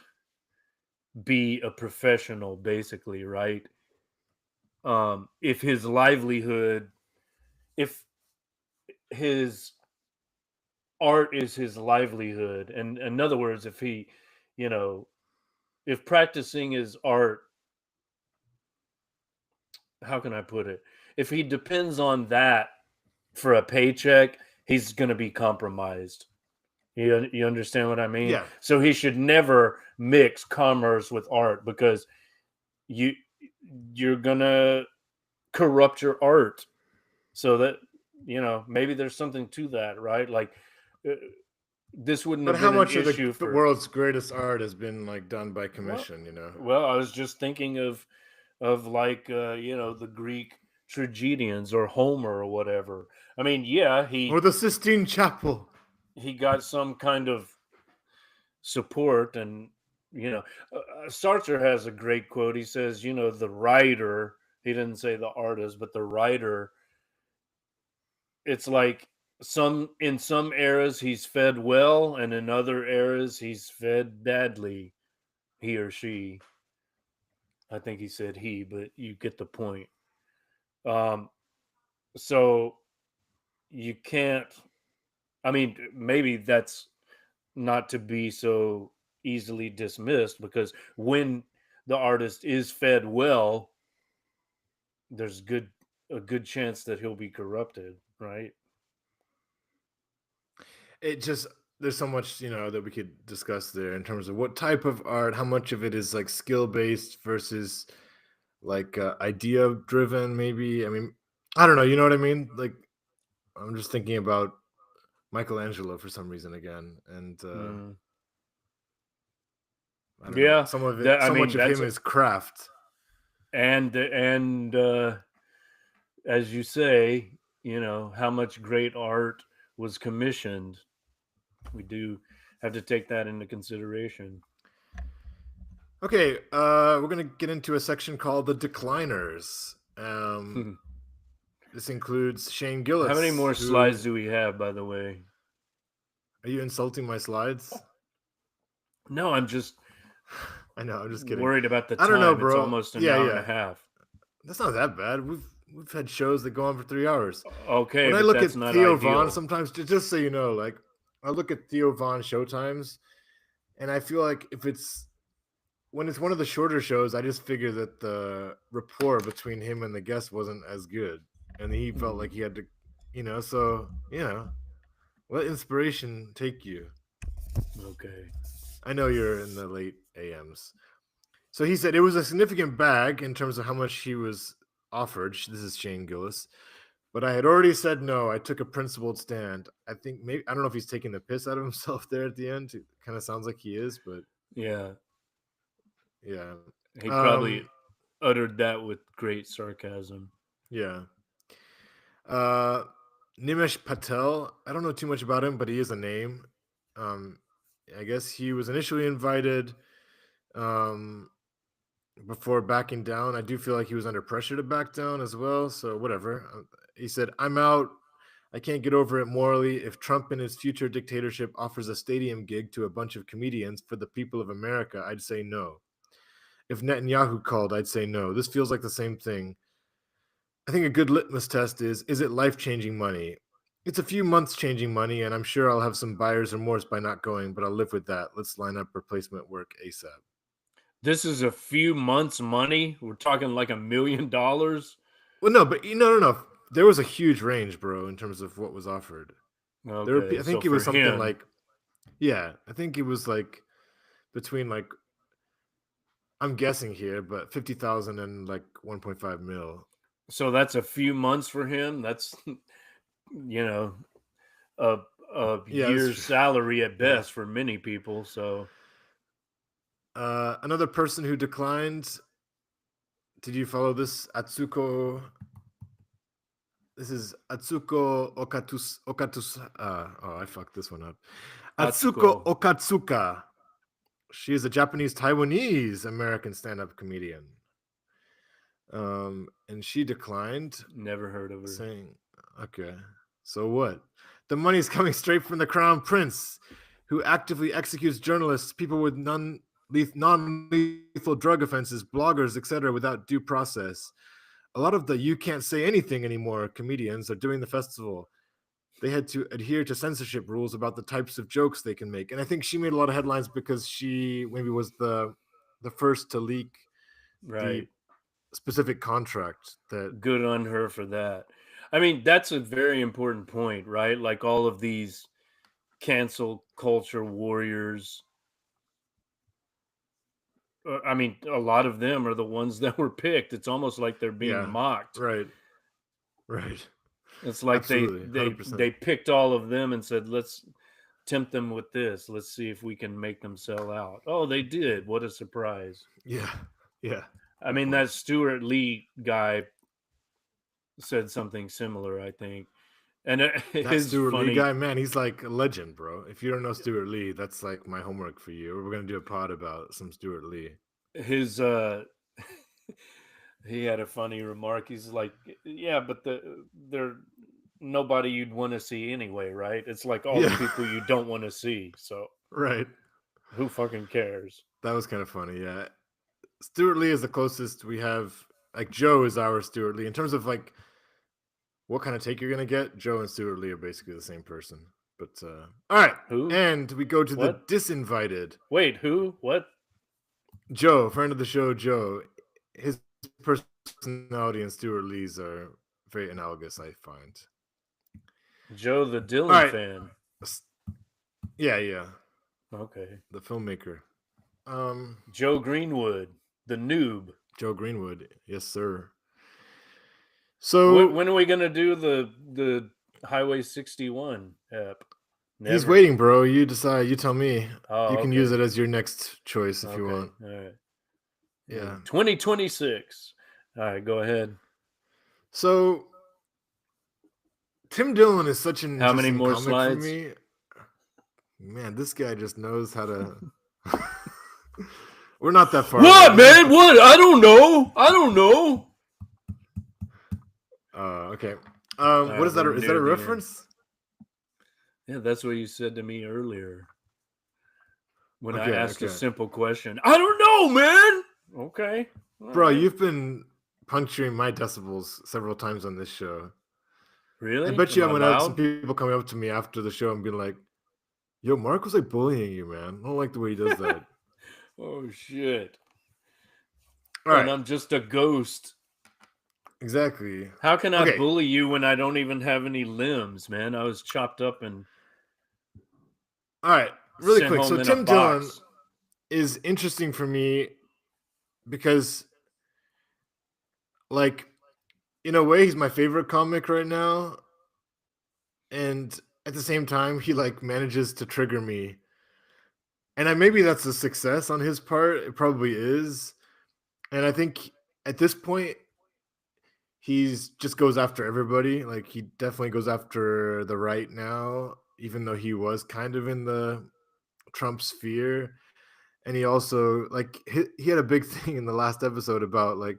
be a professional, basically, right? If his livelihood, if his art is his livelihood, and in other words, if he, you know, if practicing his art, how can I put it? If he depends on that for a paycheck, he's going to be compromised. You understand what I mean? Yeah. So he should never mix commerce with art, because you you're going to corrupt your art. So that, maybe there's something to that, right? Like, uh, this wouldn't But have how been an much of issue the for, world's greatest art has been like done by well, commission, you know? well, I was just thinking of like, the Greek tragedians or Homer or whatever. I mean, yeah, Or the Sistine Chapel. he got some kind of support, and Sartre has a great quote. He says, the writer, he didn't say the artist, but the writer, it's like, in some eras he's fed well, and in other eras he's fed badly, he or she. I think he said he, but you get the point. um so you can't, I mean, maybe that's not to be so easily dismissed, because when the artist is fed well, there's a good chance that he'll be corrupted, right? It just there's so much, that we could discuss there in terms of what type of art, how much of it is like skill based versus like idea driven, maybe. I mean, I don't know. You know what I mean? Like, I'm just thinking about Michelangelo for some reason again, and Mm. I don't know. Yeah, Some of it, that I so much mean of that's him is craft. and as you say, how much great art was commissioned. We do have to take that into consideration. Okay, we're gonna get into a section called the decliners. This includes Shane How many Gillis, more who slides do we have, by the way? are you insulting my slides? No, I'm just I know, I'm just kidding. worried about the I don't know, time. It's bro. almost an Yeah, hour and a yeah. half. That's not that bad. We've had shows that go on for 3 hours. Okay, When I but look that's at not Theo Vaughn, ideal. sometimes just so you know, like I look at Theo Vaughn showtimes, and I feel like if it's when it's one of the shorter shows, I just figure that the rapport between him and the guest wasn't as good, and he felt like he had to, So let inspiration take you. Okay. I know you're in the late AMs. So he said it was a significant bag in terms of how much he was offered. This is Shane Gillis. But I had already said no. I took a principled stand. I think maybe I don't know if he's taking the piss out of himself there at the end. It kind of sounds like he is, but Yeah, yeah. he Um probably uttered that with great sarcasm. yeah. Uh Nimesh Patel. I don't know too much about him, but he is a name. Um I guess he was initially invited um before backing down. I do feel like he was under pressure to back down as well. So whatever. He said, "I'm out. I can't get over it morally. If Trump in his future dictatorship offers a stadium gig to a bunch of comedians for the people of America, I'd say no. If Netanyahu called, I'd say no. This feels like the same thing. I think a good litmus test is it life changing money? It's a few months changing money, and I'm sure I'll have some buyer's remorse by not going, but I'll live with that. Let's line up replacement work ASAP." This is a few months' money. We're talking like $1 million. Well, no, but no. There was a huge range, bro, in terms of what was offered. Okay, I so think it for was something him, like, yeah, I think it was like between like I'm guessing here, but 50,000 and like 1.5 mil. so that's a few months for him. That's you know a a Yeah, that's year's true. salary at Yeah. best for many people. So Another person who declined. Did you follow this? Atsuko. This is Atsuko Okatus. I fucked this one up. Atsuko Atsuko, Okatsuka. She is a Japanese Taiwanese American stand-up comedian. And she declined, never heard of her. saying, "Okay, so what? The money's coming straight from the Crown Prince, who actively executes journalists, people with non-lethal drug offenses, bloggers, etc., without due process. A lot of the you can't say anything anymore comedians are doing the festival. They had to adhere to censorship rules about the types of jokes they can make." And I think she made a lot of headlines because she maybe was the first to leak the Right. specific contract that Good on her for that. I mean, that's a very important point, right? Like all of these cancel culture warriors. I mean, a lot of them are the ones that were picked. It's almost like they're being yeah, mocked. right. Right. It's like they Absolutely. they 100%. they picked all of them and said, "Let's tempt them with this. Let's see if we can make them sell out." Oh, they did. What a surprise. Yeah. Yeah. I Good mean, point. that Stuart Lee guy said something similar, I think. And it That is Stuart Lee funny. guy, man, he's like a legend, bro. If you don't know Stuart Lee, that's like my homework for you. We're gonna do a pod about some Stuart Lee. His he had a funny remark. He's like, "Yeah, but they're nobody you'd want to see anyway, right? It's like all the Yeah. people you don't want to see. So Right. who fucking cares?" That was kind of funny. Yeah. Stuart Lee is the closest we have. Like Joe is our Stuart Lee in terms of like what kind of take you're gonna get. Joe and Stuart Lee are basically the same person. But all right, Who? and we go to the What? disinvited. Wait, who? What? Joe, friend of the show, Joe. His personality and Stuart Lee's are very analogous, I find. Joe the All Dylan right. fan. Yeah. Okay. The filmmaker. Joe Greenwood, the noob. Joe Greenwood. Yes, sir. So when are we gonna do the Highway 61 app? he's Never. waiting, bro. You decide. You tell me. Oh, You can okay. use it as your next choice if you Okay. want. All right. Yeah. 2026. All right, go ahead. So Tim Dillon is such an How many interesting more comic slides? for me. Man, this guy just knows how to. We're not that far. What, away. man? What? I don't know. I don't know. Okay. right, What is that? we're Is that near a the end. reference? Yeah, that's what you said to me earlier when I Okay, asked a okay. simple question. I don't know, man. Okay. All Bro, right. you've been puncturing my decibels several times on this show. Really? I bet you Am I haven't had some loud? people coming up to me after the show and being like, "Yo, Mark was like bullying you, man. I don't like the way he does that." Oh shit. All And right, I'm just a ghost. exactly. How can I Okay. bully you when I don't even have any limbs, man? I was chopped up and All right, really sent quick. home So in a Tim Dillon box. is interesting for me because, like, in a way, he's my favorite comic right now, and at the same time, he like manages to trigger me. And maybe that's a success on his part. It probably is. And I think at this point, he's just goes after everybody. Like he definitely goes after the right now, even though he was kind of in the Trump sphere. And he also like he had a big thing in the last episode about like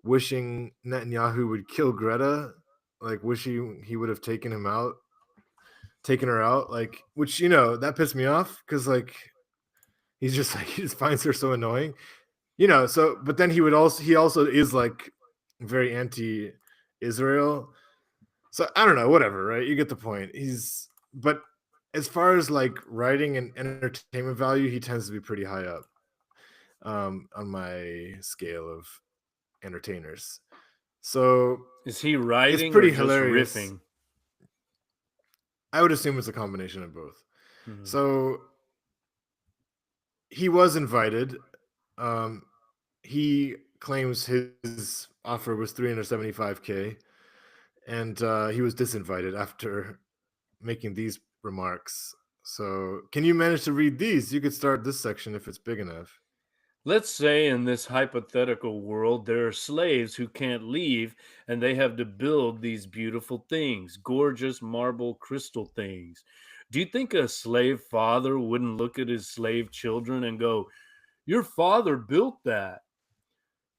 wishing Netanyahu would kill Greta, like wishing he would have taken her out, like which that pissed me off because like he's just like he just finds her so annoying. So but then he also is like very anti-Israel. So I don't know, whatever, right? You get the point. But as far as like writing and entertainment value, he tends to be pretty high up on my scale of entertainers. So Is he writing pretty or just hilarious. riffing? I would assume it's a combination of both. Mhm. So he was invited. He claims his offer was $375K, and he was disinvited after making these remarks. So, can you manage to read these? You could start this section if it's big enough. Let's say in this hypothetical world, there are slaves who can't leave and they have to build these beautiful things, gorgeous marble crystal things. Do you think a slave father wouldn't look at his slave children and go, "Your father built that.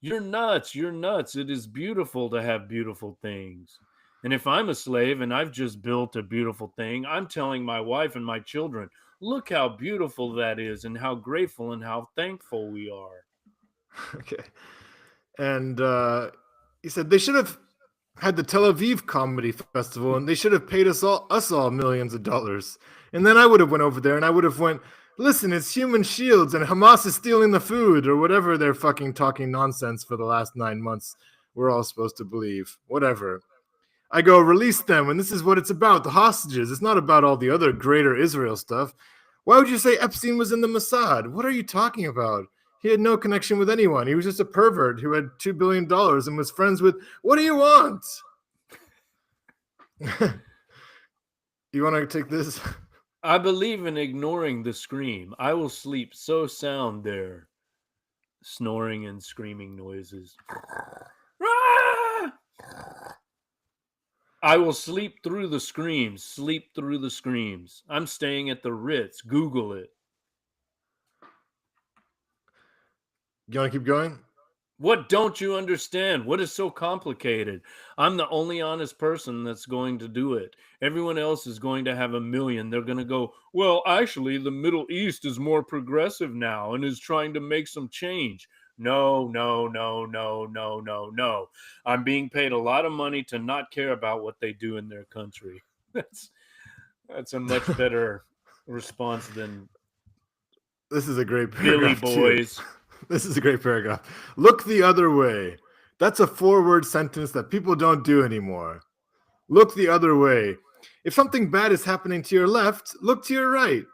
You're nuts. You're nuts. It is beautiful to have beautiful things." And if I'm a slave and I've just built a beautiful thing, I'm telling my wife and my children, "Look how beautiful that is and how grateful and how thankful we are." Okay. And he said they should have had the Tel Aviv Comedy Festival, and they should have paid us all millions of dollars. And then I would have went over there, and I would have went, "Listen, it's human shields, and Hamas is stealing the food," or whatever they're fucking talking nonsense for the last 9 months. We're all supposed to believe, whatever. I go, "Release them," and this is what it's about: the hostages. It's not about all the other greater Israel stuff. Why would you say Epstein was in the Mossad? What are you talking about? He had no connection with anyone. He was just a pervert who had $2 billion and was friends with. What do you want? You want to take this? I believe in ignoring the scream. I will sleep so sound there. Snoring and screaming noises. I will sleep through the screams. Sleep through the screams. I'm staying at the Ritz. Google it. You want to keep going? What don't you understand? What is so complicated? I'm the only honest person that's going to do it. Everyone else is going to have a million. They're going to go, "Well, actually, the Middle East is more progressive now and is trying to make some change." No, no, no, no, no, no, no. I'm being paid a lot of money to not care about what they do in their country. That's a much better response than This is a great Billy paragraph, Boys. too. This is a great paragraph. Look the other way. That's a 4-word sentence that people don't do anymore. Look the other way. If something bad is happening to your left, look to your right.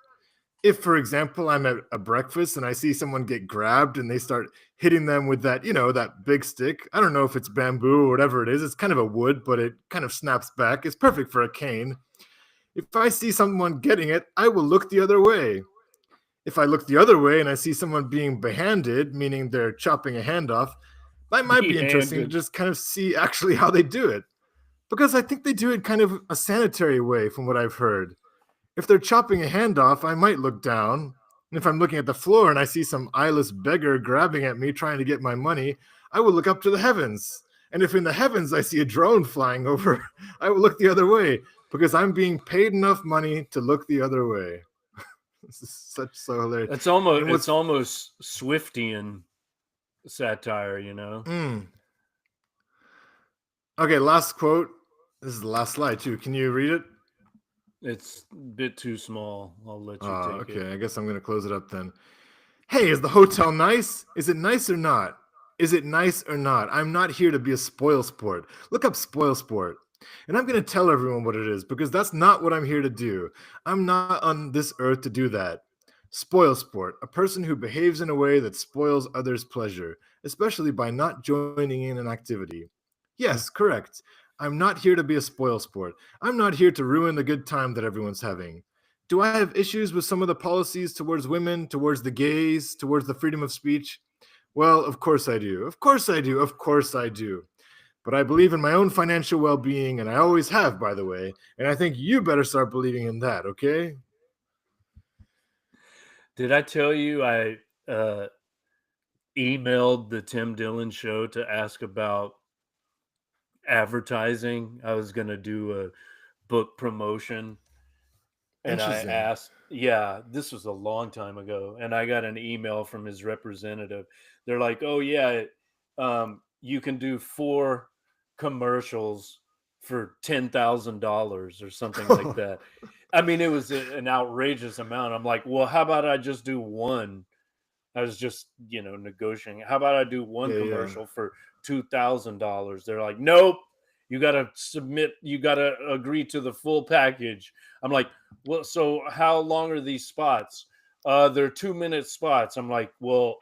if, for example, I'm at a breakfast and I see someone get grabbed and they start hitting them with that, that big stick. I don't know if it's bamboo or whatever it is. It's kind of a wood, but it kind of snaps back. It's perfect for a cane. If I see someone getting it, I will look the other way. If I look the other way and I see someone being behanded, meaning they're chopping a hand off, that might be interesting to Behanded. just kind of see actually how they do it. Because I think they do it kind of a sanitary way, from what I've heard. If they're chopping a hand off, I might look down. And if I'm looking at the floor and I see some eyeless beggar grabbing at me trying to get my money, I will look up to the heavens. And if in the heavens I see a drone flying over, I will look the other way because I'm being paid enough money to look the other way. This is so hilarious. It's almost And what's Swiftian satire, you know. Okay, last quote. This is the last slide too. Can you read it? It's a bit too small. I'll let you take it. Okay, I guess I'm gonna close it up then. Hey, is the hotel nice? Is it nice or not? Is it nice or not? I'm not here to be a spoil sport. Look up spoil sport. And I'm going to tell everyone what it is because that's not what I'm here to do. I'm not on this earth to do that. Spoil sport, a person who behaves in a way that spoils others' pleasure, especially by not joining in an activity. Yes, correct. I'm not here to be a spoil sport. I'm not here to ruin the good time that everyone's having. Do I have issues with some of the policies towards women, towards the gays, towards the freedom of speech? Well, of course I do. Of course I do. Of course I do. But I believe in my own financial well-being, and I always have, by the way. And I think you better start believing in that, okay? Did I tell you I emailed the Tim Dillon show to ask about advertising? I was going to do a book promotion. And I Interesting. asked, yeah, this was a long time ago. And I got an email from his representative. They're like, oh, yeah, you can do 4 commercials for $10,000 or something like that. I mean, it was an outrageous amount. I'm like, well, how about I just do one? I was just, negotiating. How about I do one Yeah. commercial for $2,000? They're like, nope. You got to submit. You got to agree to the full package. I'm like, well, so how long are these spots? They're 2-minute spots. I'm like, well,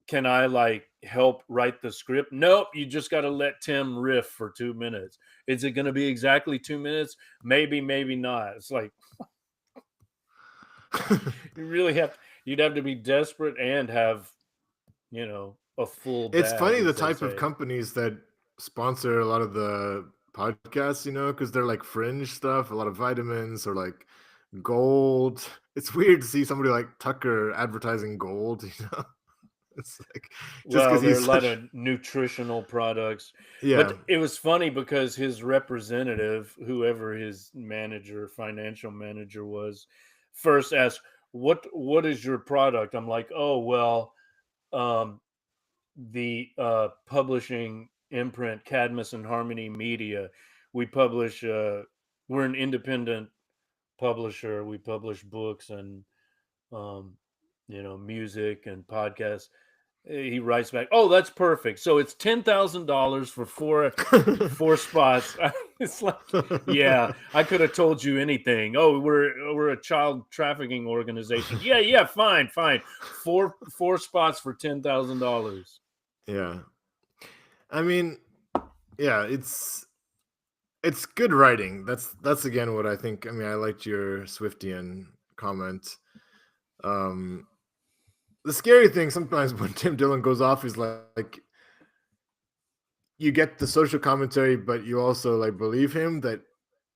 can I like help write the script? Nope. You just got to let Tim riff for 2 minutes. Is it going to be exactly 2 minutes? Maybe, maybe not. It's like, you really have, you'd have to be desperate and have, a full It's bag, funny the as they type of say. companies that sponsor a lot of the podcasts, because they're like fringe stuff, a lot of vitamins or like gold. It's weird to see somebody like Tucker advertising gold, It's like just Well, because there are a he's lot such of nutritional products, yeah. but it was funny because his representative, whoever his manager, financial manager was, first asked, "What is your product?" I'm like, "Oh well, um, the publishing imprint Cadmus and Harmony Media. We publish. We're an independent publisher. We publish books and um, music and podcasts." He writes back, "Oh, that's perfect. So it's $10,000 for four spots." It's like, yeah, I could have told you anything. Oh, we're a child trafficking organization. Yeah, yeah, fine, fine. Four spots for $10,000. Yeah. I mean, yeah, it's good writing. That's again what I think. I mean, I liked your Swiftian comment. Um the scary thing sometimes when Tim Dillon goes off is like you get the social commentary, but you also like believe him that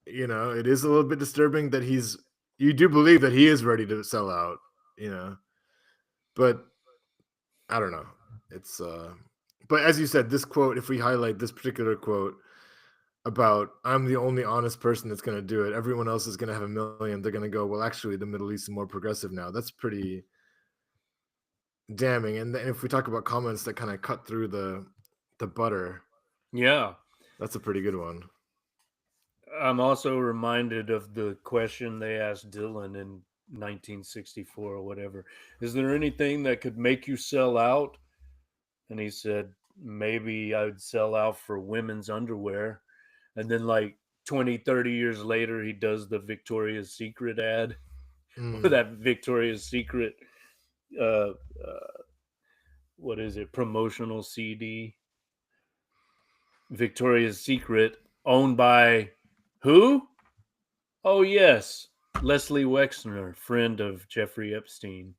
it is a little bit disturbing that you do believe that he is ready to sell out, but I don't know. It's but as you said, this quote, if we highlight this particular quote about I'm the only honest person that's going to do it, everyone else is going to have a million, they're going to go, well, actually the Middle East is more progressive now. That's pretty damning. And then if we talk about comments that kind of cut through the butter, Yeah. that's a pretty good one. I'm also reminded of the question they asked Dylan in 1964 or whatever. Is there anything that could make you sell out? And he said, maybe I would sell out for women's underwear. And then, like 20, 30 years later, he does the Victoria's Secret ad. or that Victoria's Secret, uh, what is it, promotional CD? Victoria's Secret, owned by who? Oh, yes, Leslie Wexner, friend of Jeffrey Epstein.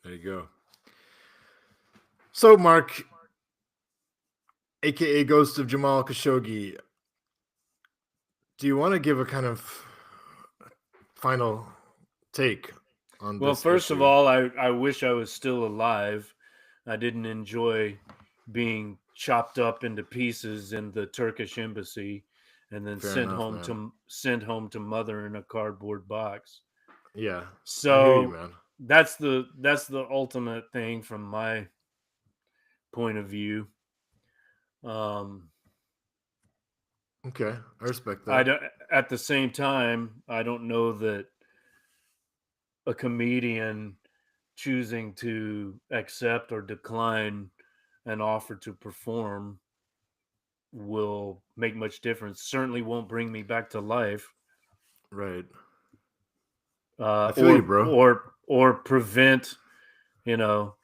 There you go. So, Mark, aka Ghost of Jamal Khashoggi, do you want to give a kind of final take on Well, this first of issue? all, I wish I was still alive. I didn't enjoy being chopped up into pieces in the Turkish embassy and then Fair sent enough, home man. to mother in a cardboard box. Yeah, I hear you, So man. that's the ultimate thing from my point of view. Okay, I respect I that. don't, at the same time, I don't know that a comedian choosing to accept or decline an offer to perform will make much difference. Certainly won't bring me back to life, Right. uh, I feel you, or bro. or or prevent. You know,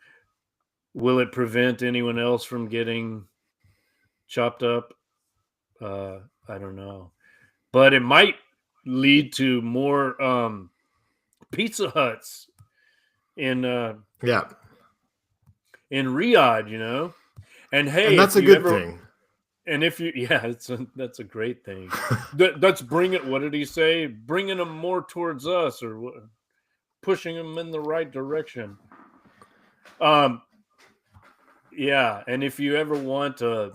will it prevent anyone else from getting chopped up? I don't know, but it might lead to more Pizza Huts in Yeah, in Riyadh. You know, and and hey, that's if a you good ever thing. And if you, yeah, that's a great thing. That's bring it. What did he say? Bringing them more towards us, or pushing them in the right direction. Um, yeah. And if you ever want a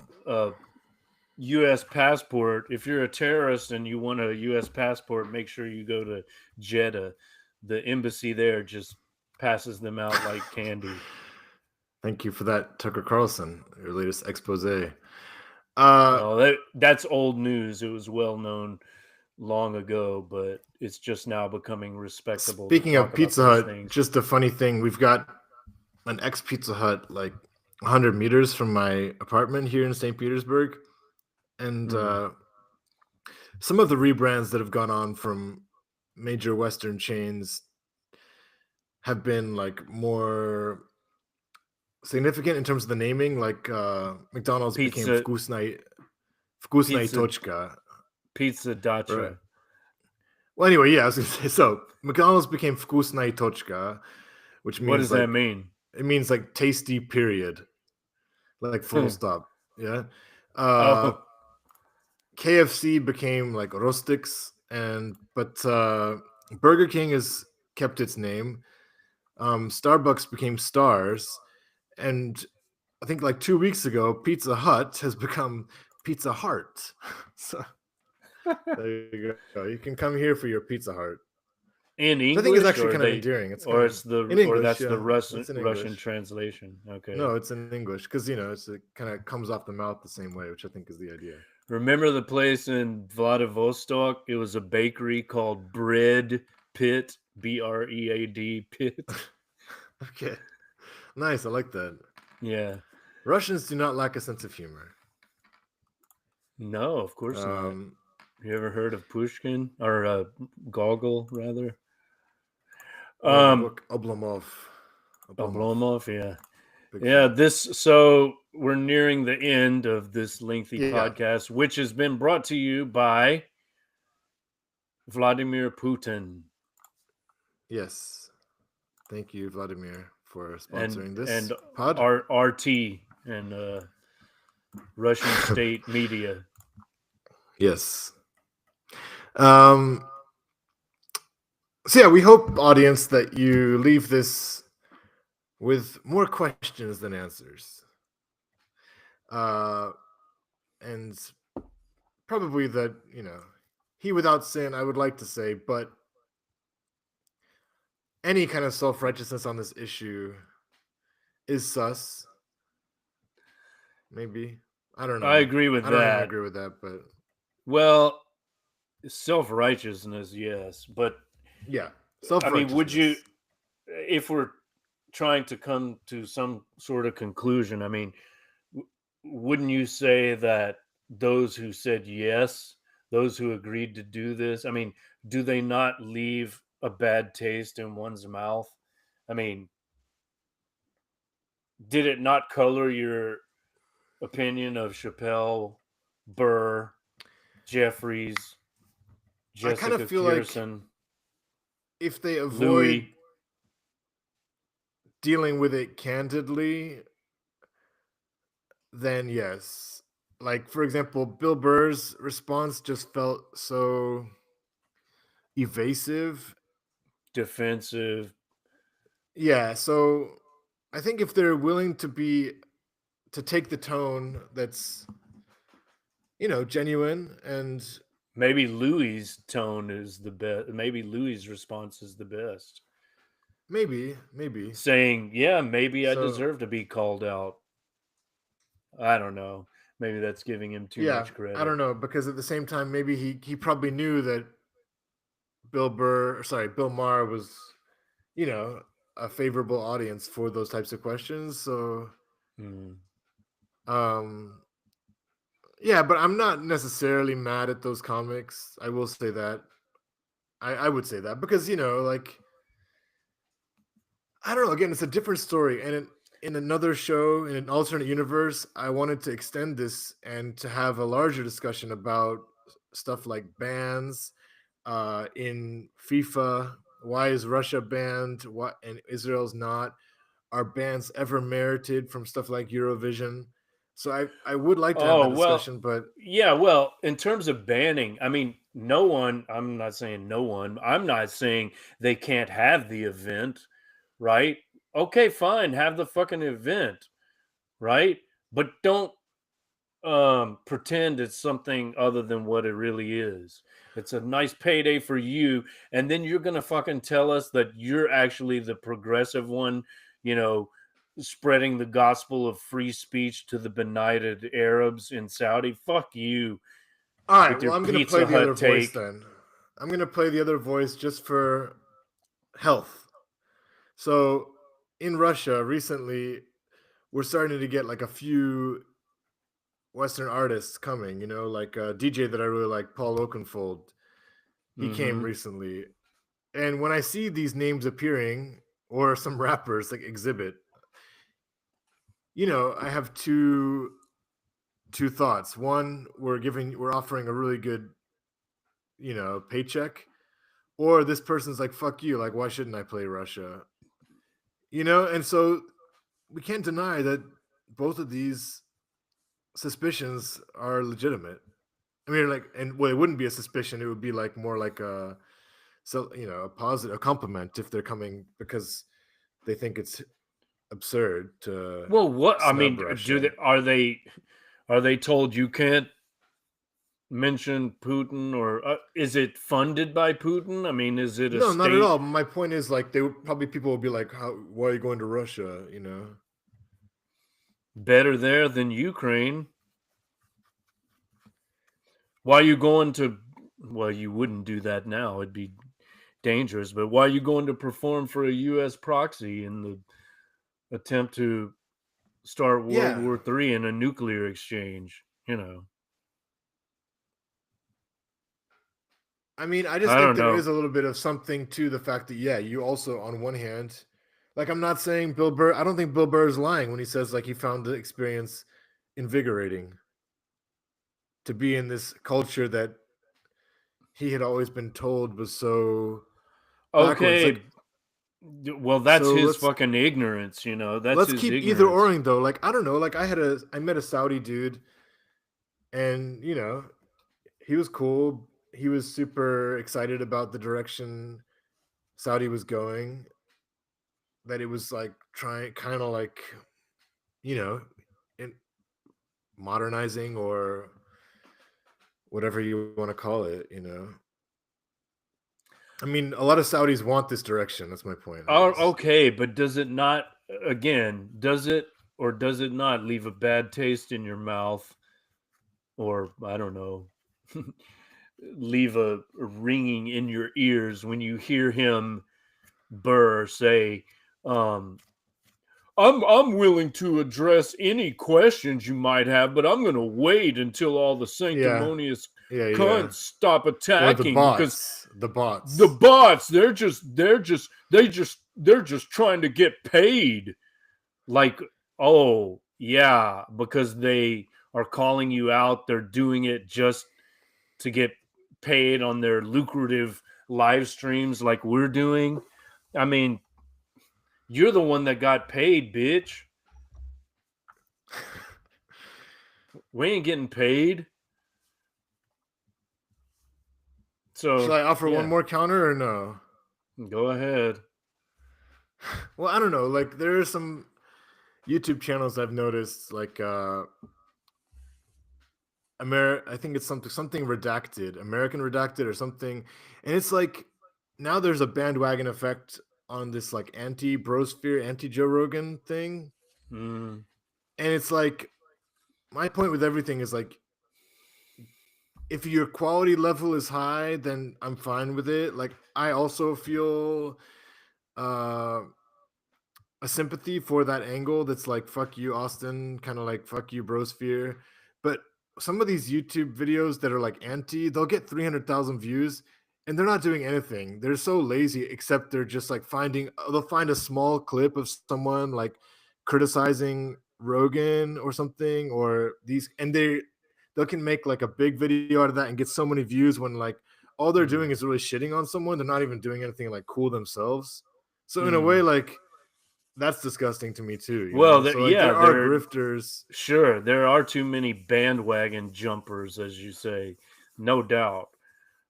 U.S. passport, if you're a terrorist and you want a U.S. passport, make sure you go to Jeddah. The embassy there just passes them out like candy. Thank you for that, Tucker Carlson, your latest expose. Oh, that's old news. It was well known long ago, but it's just now becoming respectable to Speaking talk of about Pizza those Hut, things. just a funny thing, we've got an ex Pizza Hut like 100 meters from my apartment here in St. Petersburg. And Mm. some of the rebrands that have gone on from major Western chains have been like more significant in terms of the naming. Like McDonald's became Pizza, Vkusnaya pizza, Tochka. pizza Right. dacha. Well, anyway, yeah, I was gonna say so. McDonald's became Vkusnaya Tochka, which What means does that like mean? it means like tasty period, like full stop. Yeah. Uh, Oh, KFC became like Rostix, but Burger King has kept its name. Starbucks became Stars, and I think like 2 weeks ago, Pizza Hut has become Pizza Heart. So there you go. You can come here for your Pizza Heart, in which I think is English, actually kind of endearing. It's kind or of it's the, in or English, that's the yeah. Russian It's in Russian English. translation. Okay. No, it's in English because it kind of comes off the mouth the same way, which I think is the idea. Remember the place in Vladivostok? It was a bakery called Bread Pit, Bread Pit. Okay, nice. I like that. Yeah. Russians do not lack a sense of humor. No, of course not. Um, You ever heard of Pushkin or Gogol rather? Oblomov. Oblomov, yeah. Big Yeah, fan. this so we're nearing the end of this lengthy Yeah. podcast, which has been brought to you by Vladimir Putin Yes. Thank you, Vladimir, for and sponsoring this pod. our RT and Russian state media. Yes. Um, so yeah, we hope, audience, that you leave this with more questions than answers. And probably that, he without sin, I would like to say, but any kind of self-righteousness on this issue is sus. Maybe. I don't I know. agree with I don't even that. agree with that, but Well, self-righteousness, yes, but yeah, I mean, would you, self-righteousness. if we're trying to come to some sort of conclusion, I mean, wouldn't you say that those who said yes, those who agreed to do this, I mean, do they not leave a bad taste in one's mouth? I mean, did it not color your opinion of Chappelle, Burr, Jeffries, I kind of Jessica feel like Pearson, if they avoid Louis? dealing with it candidly, then yes. Like, for example, Bill Burr's response just felt so evasive. Defensive. Yeah, so I think if they're willing to take the tone that's, genuine, and Maybe Louis' tone is the best. Maybe Louis' response is the best. maybe. Saying, yeah, maybe I So, deserve to be called out. I don't know. Maybe that's giving him too yeah, much I don't credit. know, because at the same time maybe he probably knew that Bill Maher was, you know, a favorable audience for those types of questions. So, Mm. um yeah, but I'm not necessarily mad at those comics. I will say that. I would say that because, like, I don't know. Again, it's a different story, and in another show, in an alternate universe, I wanted to extend this and to have a larger discussion about stuff like bans in FIFA. Why is Russia banned? What and Israel's not? Are bans ever merited from stuff like Eurovision? So I would like to have Oh, that well, discussion, but yeah, well, in terms of banning, I mean, no one, I'm not saying no one, I'm not saying they can't have the event, right? Okay, fine, have the fucking event, right? But don't pretend it's something other than what it really is. It's a nice payday for you, and then you're gonna fucking tell us that you're actually the progressive one, you know, spreading the gospel of free speech to the benighted Arabs in Saudi. Fuck you all right. with your Well, I'm gonna play Pizza the other Hut voice take. then. I'm gonna play the other voice just for health. So in Russia recently, we're starting to get like a few Western artists coming, like a DJ that I really like, Paul Oakenfold. He came Mm-hmm. recently. And when I see these names appearing, or some rappers like Exhibit, I have two thoughts. One, we're offering a really good, paycheck. Or this person's like, fuck you, like why shouldn't I play Russia? And so we can't deny that both of these suspicions are legitimate. I mean, like, and well, it wouldn't be a suspicion. It would be like more like a positive, a compliment if they're coming because they think it's absurd to Well, what I snub mean, do Russia. they told you can't mention Putin, or is it funded by Putin? I mean, is it a No, not at state all. My point is, like, people would be like, "How? Why are you going to Russia?" better there than Ukraine? Why are you going to? Well, you wouldn't do that now. It'd be dangerous. But why are you going to perform for a U.S. proxy in the attempt to start World Yeah, War III in a nuclear exchange? I mean, I just I think don't there know. is a little bit of something to the fact that, yeah, you also, on one hand, like, I'm not saying Bill Burr. I don't think Bill Burr is lying when he says like he found the experience invigorating to be in this culture that he had always been told was so backwards. Like, Okay, well, that's so his let's fucking ignorance. That's let's his keep either ignorance. oring though. Like, I don't know. Like, I met a Saudi dude, and he was cool. He was super excited about the direction Saudi was going. That it was like trying, kind of like, you know, in modernizing or whatever you want to call it. I mean, a lot of Saudis want this direction. That's my point, I Oh, guess. okay, but does it not? Again, does it or does it not leave a bad taste in your mouth, or I don't know, leave a ringing in your ears when you hear him Burr say, um, I'm willing to address any questions you might have, but I'm going to wait until all the Yeah. sanctimonious can't stop Or the attacking because bots. The bots. the bots, they're just trying to get paid. Like, oh yeah, because they are calling you out, they're doing it just to get paid on their lucrative live streams like we're doing. I mean, you're the one that got paid, bitch. We ain't getting paid. So Should I offer yeah, one more counter or no? go ahead. Well, I don't know. Like there are some YouTube channels I've noticed, like I think it's something redacted, American redacted or something, and it's like now there's a bandwagon effect on this like anti brosphere, anti Joe Rogan thing, Mm, and it's like my point with everything is like if your quality level is high, then I'm fine with it. Like I also feel uh a sympathy for that angle that's like fuck you Austin, kind of like fuck you brosphere, but some of these YouTube videos that are like anti, they'll get 300,000 views and they're not doing anything. They're so lazy, except they're just like they'll find a small clip of someone like criticizing Rogan or something, or these, and they can make like a big video out of that and get so many views when like all they're doing is really shitting on someone. They're not even doing anything like cool themselves. So in a way, like that's disgusting to me too, you well, know? So like there are there grifters. sure there are too many bandwagon jumpers, as you say, no doubt.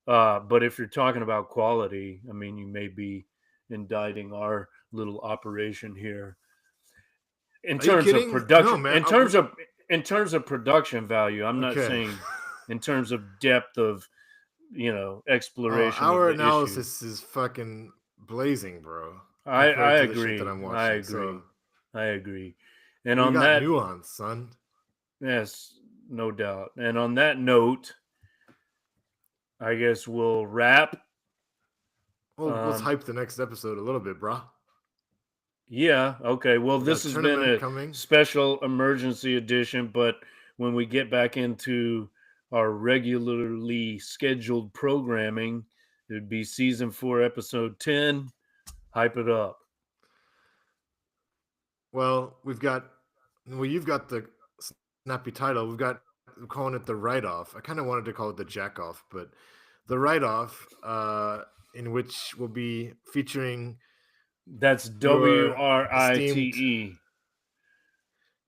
But if you're talking about quality, I mean, you may be indicting our little operation here in Are you terms of kidding? No, production. man. In terms of production value, I'm not Okay. saying in terms of depth of exploration of Our the issue. analysis is fucking blazing, bro, I compared to the shit that agree. I'm I watching. So agree. I agree. And we on got that, nuance, son. yes, no doubt. And on that note, I guess we'll wrap. Well, let's Um, hype the next episode a little bit, bro. yeah, okay. Well, We got this a has been tournament a coming. special emergency edition, but when we get back into our regularly scheduled programming, it would be season 4, episode 10. Hype it up. Well, you've got the snappy title. We're calling it the write off. I kind of wanted to call it the jack off, but the write off, in which will be featuring That's your WRITE. esteemed,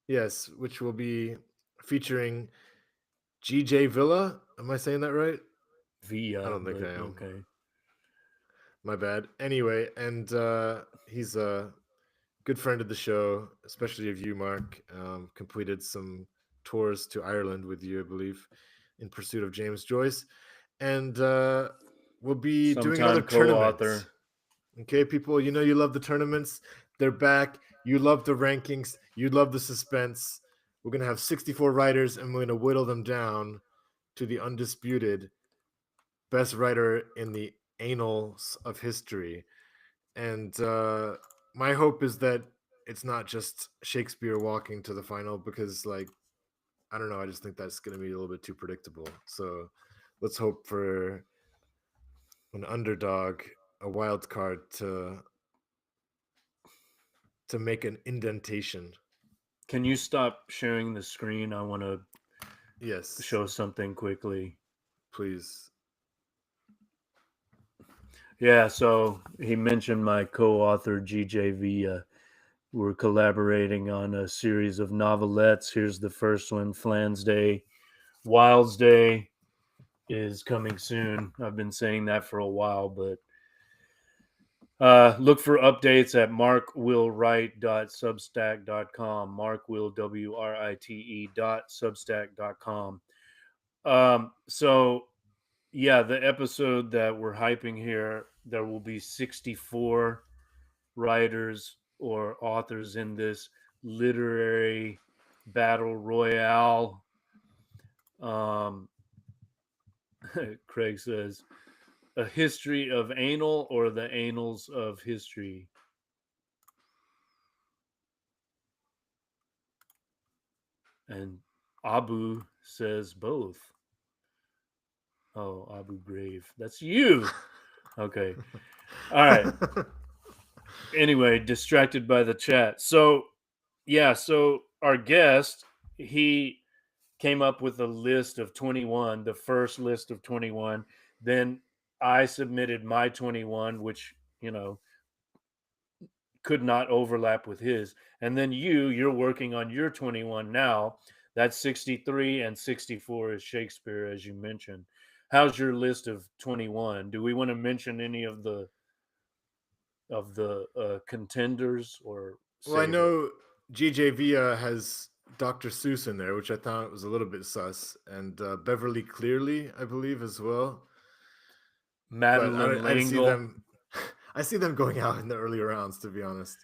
yes, which will be featuring GJ Villa. Am I saying that right? I Via, don't think but I am. okay. My bad. Anyway, and he's a good friend of the show, especially of you, Mark. Completed some tours to Ireland with you, I believe, in pursuit of James Joyce, and we'll be doing another Sometime tournament. co-author. Okay, people, you know you love the tournaments. They're back. You love the rankings. You love the suspense. We're gonna have 64 writers, and we're gonna whittle them down to the undisputed best writer in the annals of history. And my hope is that it's not just Shakespeare walking to the final, because, like, I don't know. I just think that's going to be a little bit too predictable. So let's hope for an underdog, a wild card to make an indentation. Can you stop sharing the screen? I want to Yes, show something quickly. please. Yeah, so he mentioned my co-author GJ Villa. We're collaborating on a series of novelettes. Here's the first one, Flan's Day. Wild's Day is coming soon. I've been saying that for a while, but look for updates at markwillwrite.substack.com. markwillwrite.substack.com. So yeah, the episode that we're hyping here, there will be 64 writers or authors in this literary battle royale. Craig says, a history of anal or the annals of history? And Abu says both. Oh, Abu Ghraib. That's you. Okay. All right. Anyway, distracted by the chat. So, yeah, so our guest, he came up with a list of 21, the first list of 21. Then I submitted my 21, which, could not overlap with his. And then you're working on your 21 now. That's 63 and 64 is Shakespeare, as you mentioned. How's your list of 21? Do we want to mention any of the contenders or Well, I save it? know GJ Villa has Dr. Seuss in there, which I thought was a little bit sus, and Beverly Clearly, I believe, as well. But Madeline I see Langle. them, I see them going out in the early rounds, to be honest.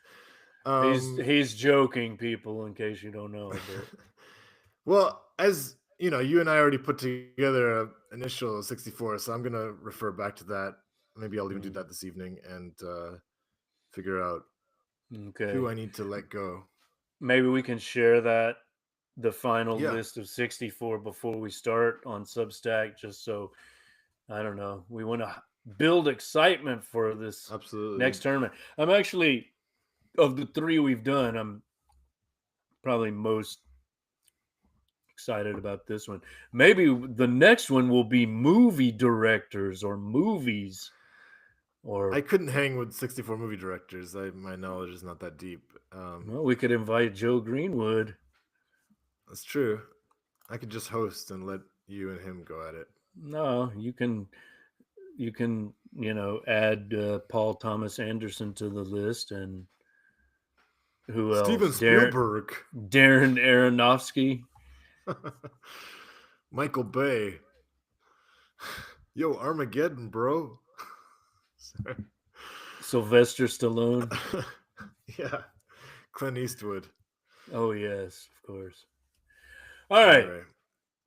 He's joking, people, in case you don't know. But Well, as you know, you and I already put together an initial 64, so I'm gonna refer back to that. Maybe I'll even do that this evening and figure out who okay, I need to let go. maybe we can share the final Yeah, list of 64 before we start on Substack, just so I don't know. We want to build excitement for this absolutely. next tournament. I'm actually of the three we've done, I'm probably most excited about this one. Maybe the next one will be movie directors or movies I or couldn't hang with 64 movie directors. My knowledge is not that deep. well, we could invite Joe Greenwood. That's true. I could just host and let you and him go at it. No, you can add Paul Thomas Anderson to the list, and who Steven else? Darren Spielberg, Darren Aronofsky, Michael Bay. Yo, Armageddon, bro. Sorry. Sylvester Stallone. Yeah, Clint Eastwood. Oh yes, of course. All All right. right.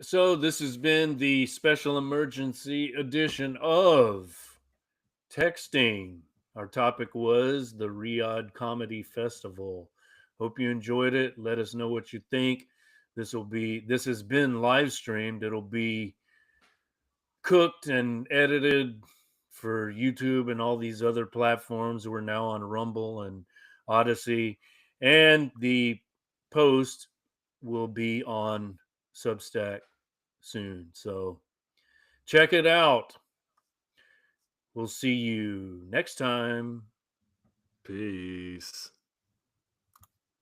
So this has been the special emergency edition of Texting. Our topic was the Riyadh Comedy Festival. Hope you enjoyed it. Let us know what you think. This has been live streamed. It'll be cooked and edited for YouTube and all these other platforms. We're now on Rumble and Odyssey, and the post will be on Substack soon. So check it out. We'll see you next time. Peace.